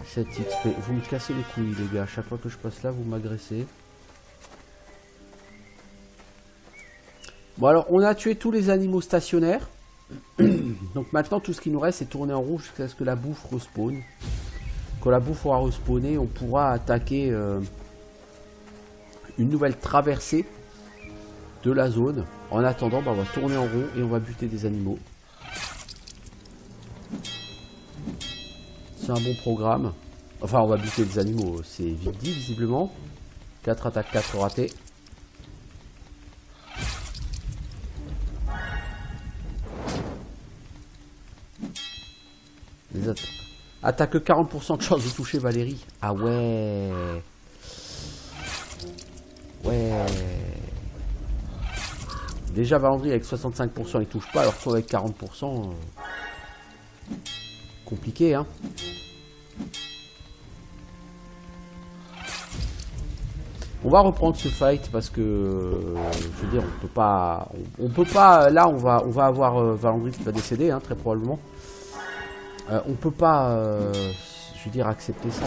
cette XP. Vous me cassez les couilles les gars, à chaque fois que je passe là vous m'agressez. Bon alors on a tué tous les animaux stationnaires. Donc maintenant tout ce qui nous reste c'est tourner en rond jusqu'à ce que la bouffe respawn. Quand la bouffe aura respawné, on pourra attaquer une nouvelle traversée de la zone. En attendant, on va tourner en rond et on va buter des animaux. C'est un bon programme. Enfin, on va buter des animaux, c'est vite dit, visiblement. 4 attaques, 4 ratés. Attaque 40% de chance de toucher Valérie. Ah ouais. Ouais. Déjà Valandry avec 65% il touche pas, alors toi avec 40%... compliqué, hein. On va reprendre ce fight parce que je veux dire on peut pas là on va avoir Valandry qui va décéder, hein, très probablement. On peut pas je veux dire accepter ça.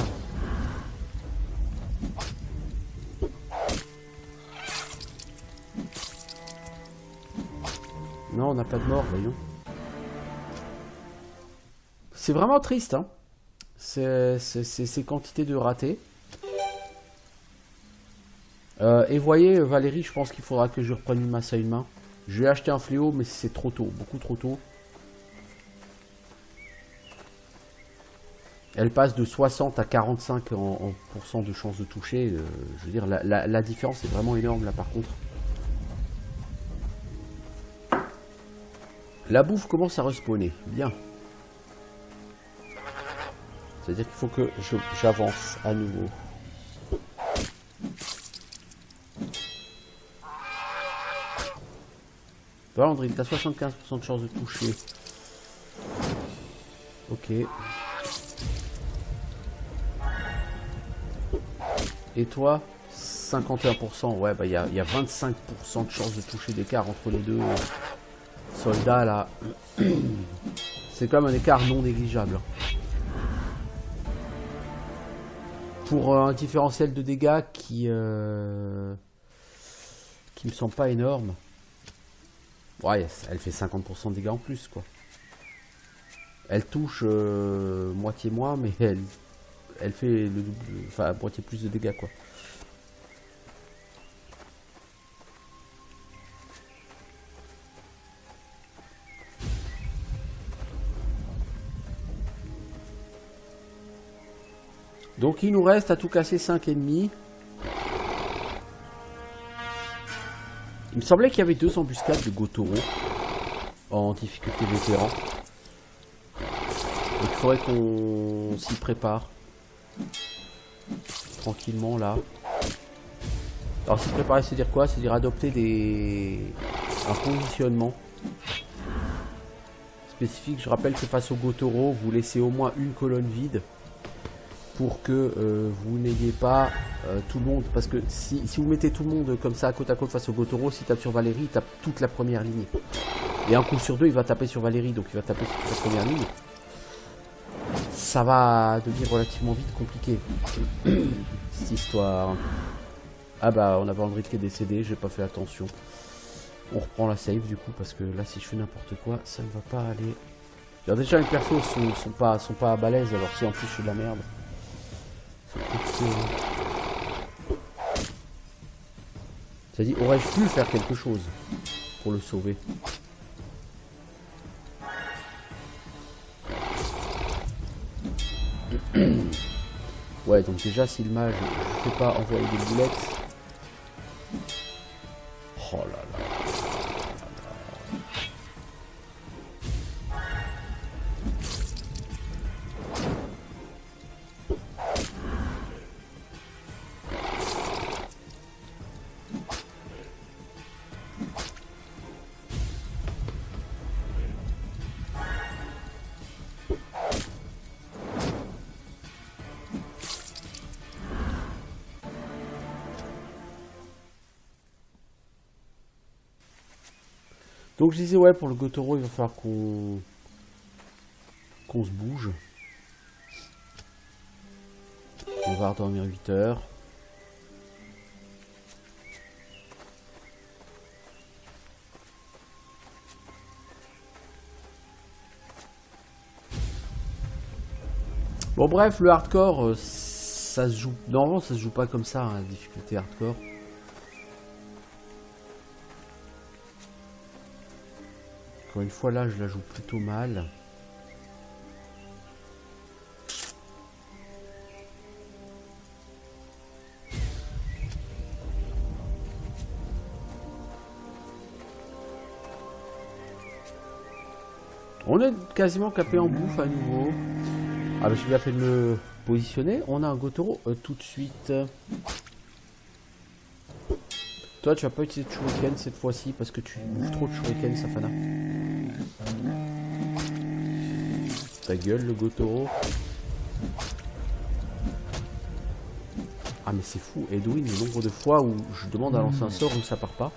Non, on n'a pas de mort, voyons. C'est vraiment triste, hein. Ces quantités de ratés. Et voyez, Valérie, je pense qu'il faudra que je reprenne une masse à une main. Je vais acheter un fléau, mais c'est trop tôt, beaucoup trop tôt. Elle passe de 60 à 45 en % de chance de toucher. Je veux dire, la différence est vraiment énorme là par contre. La bouffe commence à respawner. Bien. C'est-à-dire qu'il faut que j'avance à nouveau. Valandry, t'as 75% de chance de toucher. Ok. Et toi 51%. Ouais, bah il y a 25% de chance de toucher d'écart entre les deux soldats là. C'est quand même un écart non négligeable. Pour un différentiel de dégâts qui me semble pas énorme. Ouais, elle fait 50% de dégâts en plus, quoi. Elle touche moitié moins, mais elle fait le double, enfin moitié plus de dégâts, quoi. Donc il nous reste à tout casser 5 ennemis. Il me semblait qu'il y avait 2 embuscades de Gotoro en difficulté vétéran. Donc il faudrait qu'on s'y prépare. Tranquillement là. Alors s'y préparer, c'est dire quoi? C'est dire adopter un positionnement spécifique. Je rappelle que face au Gotoro, vous laissez au moins une colonne vide pour que vous n'ayez pas tout le monde. Parce que si vous mettez tout le monde comme ça côte à côte face au Gotoro, s'il tape sur Valérie, il tape toute la première ligne. Et un coup sur deux, il va taper sur Valérie, donc il va taper sur toute la première ligne. Ça va devenir relativement vite compliqué, cette histoire. Ah bah, on a Valandry qui est décédé, j'ai pas fait attention. On reprend la save du coup, parce que là, si je fais n'importe quoi, ça ne va pas aller. Alors déjà, les persos sont pas balèzes, alors si en plus je fais de la merde. C'est-à-dire, aurais-je pu faire quelque chose pour le sauver? Ouais, donc déjà, si le mage ne fait pas envoyer des boulettes. Oh là là. Donc je disais, ouais, pour le Gotoro, il va falloir qu'on se bouge. On va redormir 8 heures. Bon bref, le hardcore, ça se joue... Normalement, ça se joue pas comme ça, hein, la difficulté hardcore. Encore une fois, là, je la joue plutôt mal. On est quasiment capé en bouffe à nouveau. Ah bah j'ai bien fait de me positionner. On a un Gotoro tout de suite. Toi tu vas pas utiliser de shuriken cette fois-ci parce que tu bouffes trop de shuriken, Safana. Ta gueule le Gotoro. Ah mais c'est fou, Edwin, le nombre de fois où je demande à lancer un sort où ça part pas.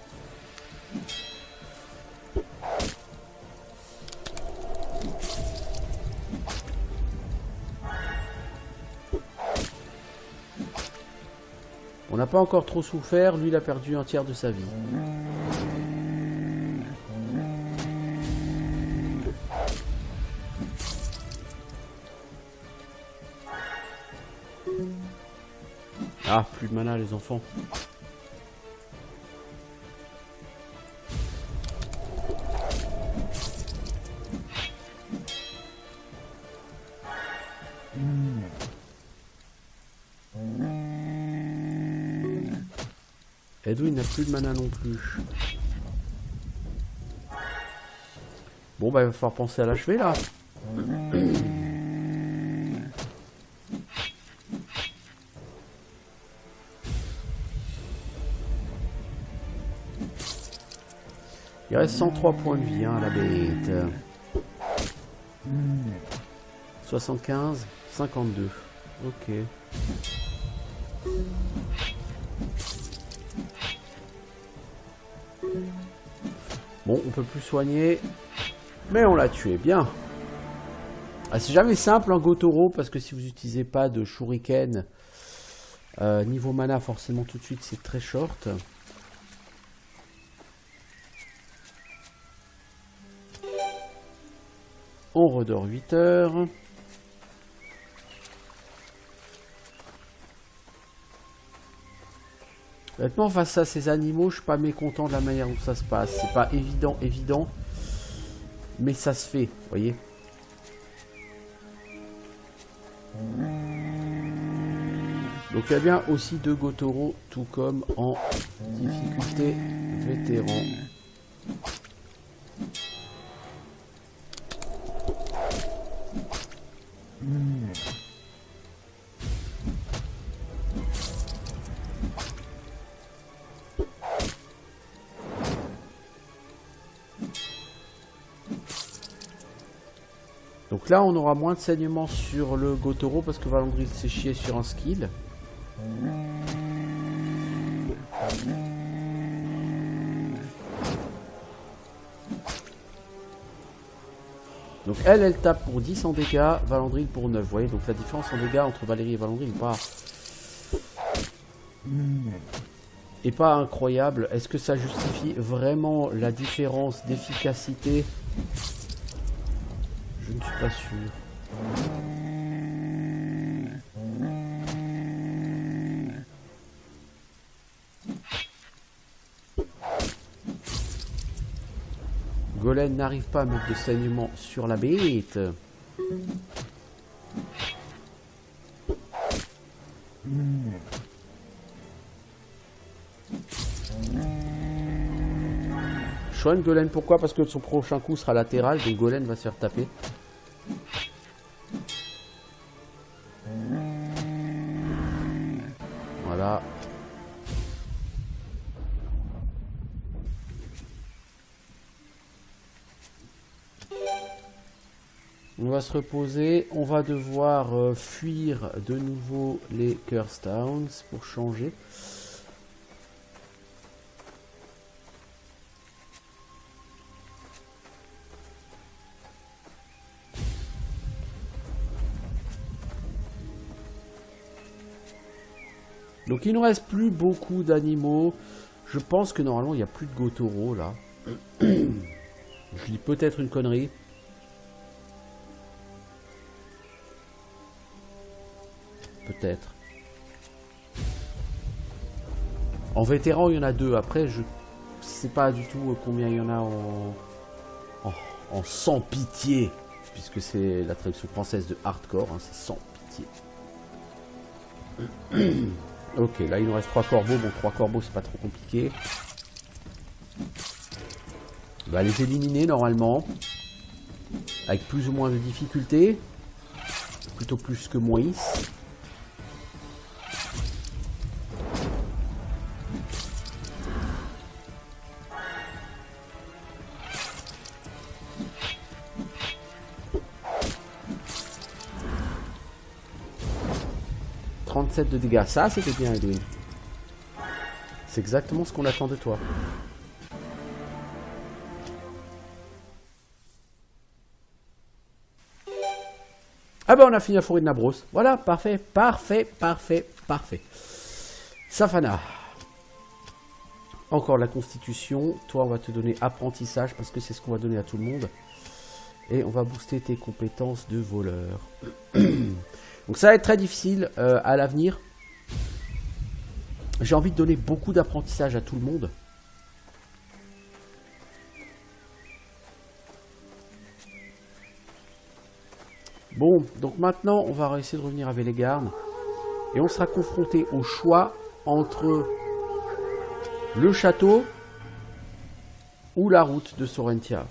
On n'a pas encore trop souffert, lui il a perdu un tiers de sa vie. Ah, plus de mana les enfants. Edwin n'a plus de mana non plus. Bon bah il va falloir penser à l'achever là. Il reste 103 points de vie hein, à la bête. 75, 52. Ok. Bon, on peut plus soigner. Mais on l'a tué, bien. Ah, c'est jamais simple un Gotoro, parce que si vous n'utilisez pas de shuriken, niveau mana, forcément tout de suite, c'est très short. On redort 8 heures. Honnêtement, face à ces animaux, je suis pas mécontent de la manière dont ça se passe. C'est pas évident, mais ça se fait, vous voyez. Donc il y a bien aussi 2 Gotoro, tout comme en difficulté vétéran. Donc là, on aura moins de saignement sur le Gotoro parce que Valandril s'est chié sur un skill. Donc elle tape pour 10 en dégâts, Valandril pour 9. Vous voyez, donc la différence en dégâts entre Valérie et Valandril est pas incroyable. Est-ce que ça justifie vraiment la différence d'efficacité? Je ne suis pas sûr. Golem n'arrive pas à mettre de saignement sur la bête. Shonen Golem, pourquoi? Parce que son prochain coup sera latéral, donc Golem va se faire taper. Voilà. On va se reposer. On va devoir fuir de nouveau les Curse Towns pour changer. Donc il ne reste plus beaucoup d'animaux. Je pense que normalement il n'y a plus de Gotoro là. Je dis peut-être une connerie. Peut-être. En vétéran il y en a 2. Après je sais pas du tout combien il y en a en sans pitié. Puisque c'est la traduction française de hardcore. Hein, c'est sans pitié. Ok, là il nous reste 3 corbeaux. Bon, 3 corbeaux, c'est pas trop compliqué. On va les éliminer normalement. avec plus ou moins de difficulté. Plutôt plus que moins. 37 de dégâts. Ça, c'était bien, Edwin. C'est exactement ce qu'on attend de toi. Ah ben, on a fini la forêt de Nabros. Voilà, parfait, parfait, parfait, parfait. Safana. Encore la constitution. Toi, on va te donner apprentissage parce que c'est ce qu'on va donner à tout le monde. Et on va booster tes compétences de voleur. Donc ça va être très difficile à l'avenir. J'ai envie de donner beaucoup d'apprentissage à tout le monde. Bon, donc maintenant, on va essayer de revenir à Velegarn. Et on sera confronté au choix entre le château ou la route de Sorentia.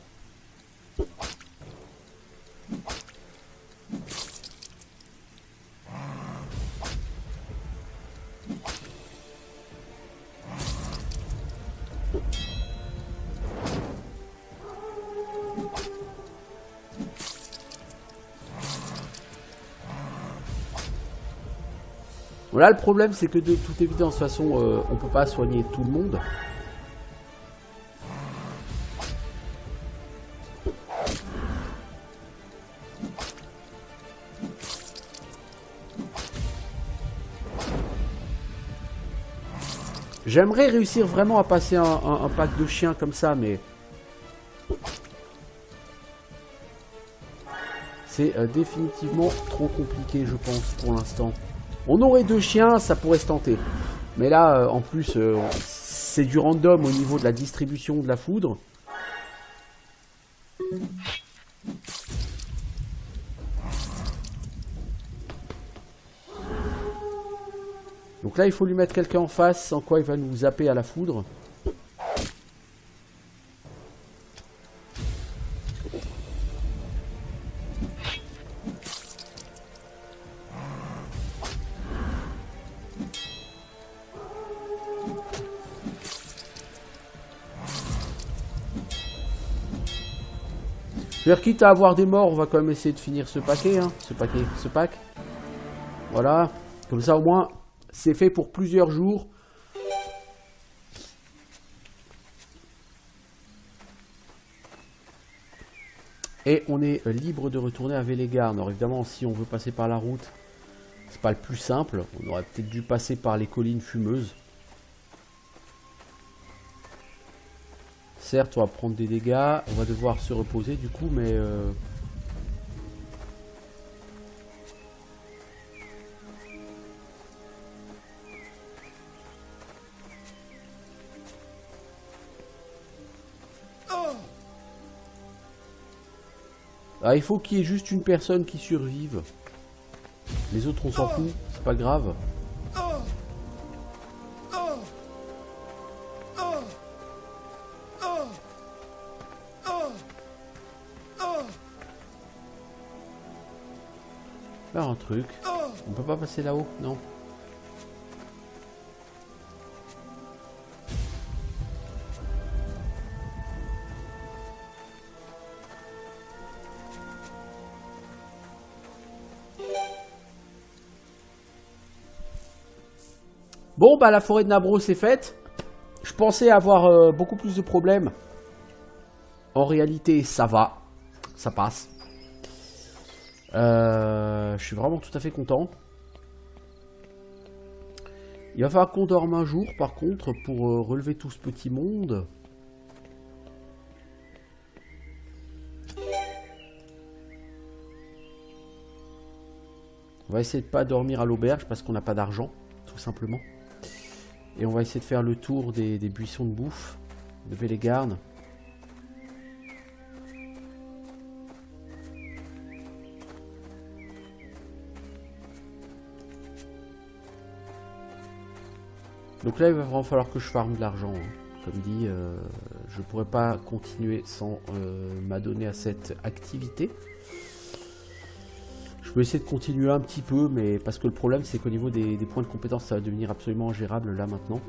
Voilà, le problème, c'est que de toute évidence, de toute façon, on peut pas soigner tout le monde. J'aimerais réussir vraiment à passer un pack de chiens comme ça, mais c'est définitivement trop compliqué, je pense, pour l'instant. On aurait 2 chiens, ça pourrait se tenter. Mais là, en plus, c'est du random au niveau de la distribution de la foudre. Donc là, il faut lui mettre quelqu'un en face, sans quoi il va nous zapper à la foudre. Je veux dire, quitte à avoir des morts, on va quand même essayer de finir ce paquet, hein, ce pack. Voilà, comme ça au moins, c'est fait pour plusieurs jours. Et on est libre de retourner à Velegarn. Alors évidemment, si on veut passer par la route, c'est pas le plus simple. On aurait peut-être dû passer par les collines fumeuses. Certes, on va prendre des dégâts, on va devoir se reposer du coup, mais... Ah, il faut qu'il y ait juste une personne qui survive. Les autres, on s'en fout, c'est pas grave. Là, un truc. On peut pas passer là-haut, non. Bon, bah la forêt de Nabros est faite. Je pensais avoir beaucoup plus de problèmes. En réalité, ça va. Ça passe. Je suis vraiment tout à fait content. Il va falloir qu'on dorme un jour, par contre, pour relever tout ce petit monde. On va essayer de pas dormir à l'auberge parce qu'on n'a pas d'argent, tout simplement. Et on va essayer de faire le tour des buissons de bouffe de Velegarn. Donc là, il va vraiment falloir que je farme de l'argent. Hein. Comme dit, je pourrais pas continuer sans m'adonner à cette activité. Je peux essayer de continuer un petit peu, mais parce que le problème c'est qu'au niveau des points de compétence, ça va devenir absolument ingérable là maintenant.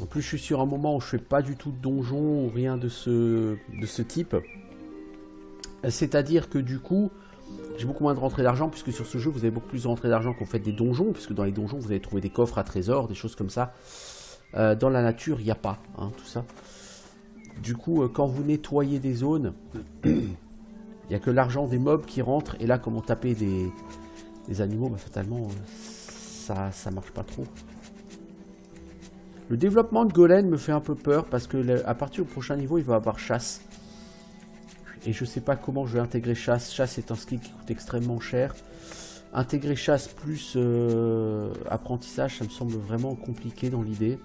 En plus, je suis sur un moment où je fais pas du tout de donjon ou rien de ce type. C'est-à-dire que du coup, j'ai beaucoup moins de rentrées d'argent, puisque sur ce jeu, vous avez beaucoup plus de rentrées d'argent quand vous faites des donjons, puisque dans les donjons, vous allez trouver des coffres à trésors, des choses comme ça. Dans la nature, il n'y a pas, hein, tout ça. Du coup, quand vous nettoyez des zones, il n'y a que l'argent des mobs qui rentre, et là, comme on tapait des animaux, bah, fatalement, ça marche pas trop. Le développement de Golem me fait un peu peur, parce que à partir du prochain niveau, il va avoir chasse. Et je sais pas comment je vais intégrer chasse. Chasse est un skill qui coûte extrêmement cher. Intégrer chasse plus apprentissage, ça me semble vraiment compliqué dans l'idée.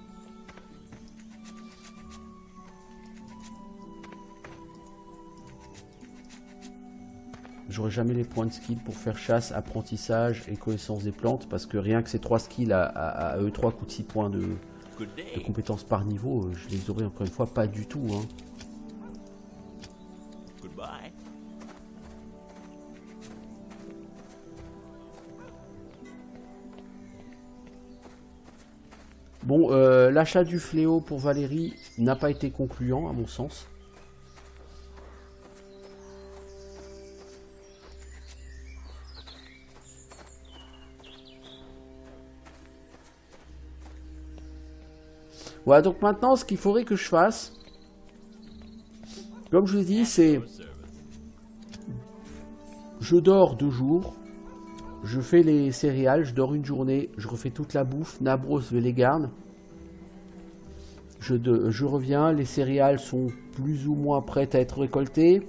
J'aurai jamais les points de skill pour faire chasse, apprentissage et connaissance des plantes. Parce que rien que ces 3 skills à eux 3 coûtent 6 points de compétences par niveau. Je les aurai encore une fois pas du tout, hein. Bon, l'achat du fléau pour Valérie n'a pas été concluant à mon sens. Voilà, donc maintenant, ce qu'il faudrait que je fasse, comme je vous ai dit, c'est... Je dors 2 jours, je fais les céréales, je dors une journée, je refais toute la bouffe, Nabros Vélégarde. Je reviens, les céréales sont plus ou moins prêtes à être récoltées.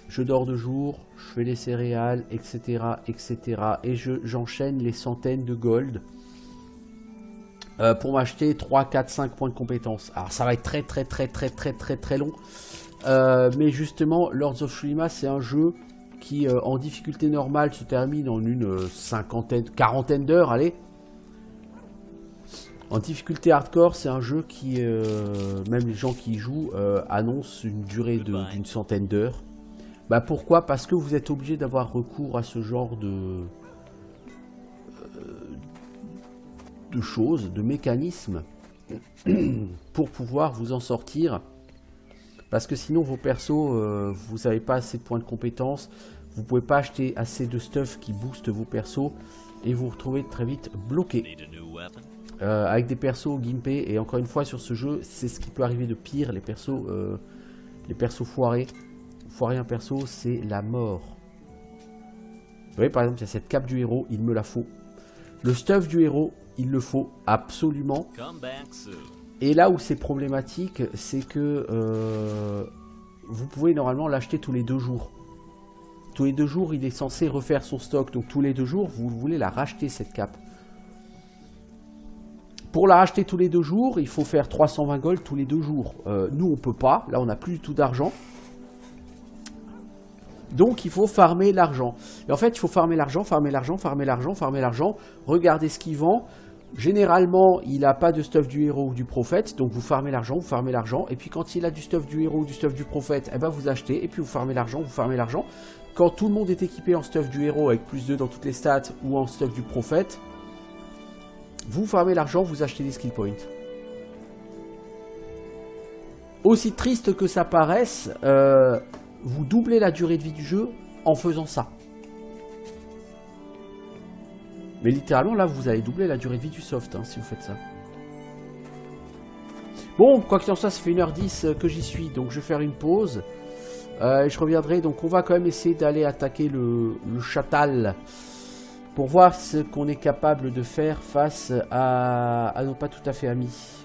Je dors 2 jours, je fais les céréales, etc. etc. Et j'enchaîne les centaines de gold. Pour m'acheter 3, 4, 5 points de compétence. Alors ça va être très long. Mais justement, Lords of Shurima, c'est un jeu qui en difficulté normale se termine en une quarantaine d'heures, allez. En difficulté hardcore, c'est un jeu qui, même les gens qui y jouent, annoncent une durée d'une centaine d'heures. Bah pourquoi? Parce que vous êtes obligé d'avoir recours à ce genre de choses, de mécanismes pour pouvoir vous en sortir, parce que sinon vos persos, vous n'avez pas assez de points de compétence, vous pouvez pas acheter assez de stuff qui booste vos persos et vous vous retrouvez très vite bloqué avec des persos gimpés. Et encore une fois, sur ce jeu, c'est ce qui peut arriver de pire. Les persos foirer un perso, c'est la mort. Vous voyez, par exemple, il y a cette cape du héros, il me la faut. Le stuff du héros, il le faut absolument. Et là où c'est problématique, c'est que vous pouvez normalement l'acheter tous les 2 jours. Tous les 2 jours, il est censé refaire son stock. Donc tous les 2 jours, vous voulez la racheter, cette cape. Pour la racheter tous les 2 jours, il faut faire 320 gold tous les 2 jours. Nous, on peut pas. Là, on n'a plus du tout d'argent. Donc il faut farmer l'argent. Et en fait, il faut farmer l'argent. Regardez ce qu'il vend. Généralement, il n'a pas de stuff du héros ou du prophète. Donc vous farmez l'argent, Et puis quand il a du stuff du héros ou du stuff du prophète, eh ben vous achetez. Et puis vous farmez l'argent, Quand tout le monde est équipé en stuff du héros avec plus 2 dans toutes les stats ou en stuff du prophète, vous farmez l'argent, vous achetez des skill points. Aussi triste que ça paraisse, vous doublez la durée de vie du jeu en faisant ça. Mais littéralement, là, vous allez doubler la durée de vie du soft, hein, si vous faites ça. Bon, quoi qu'il en soit, ça fait 1h10 que j'y suis, donc je vais faire une pause. Je reviendrai, donc on va quand même essayer d'aller attaquer le Chatal pour voir ce qu'on est capable de faire face à nos pas tout à fait amis.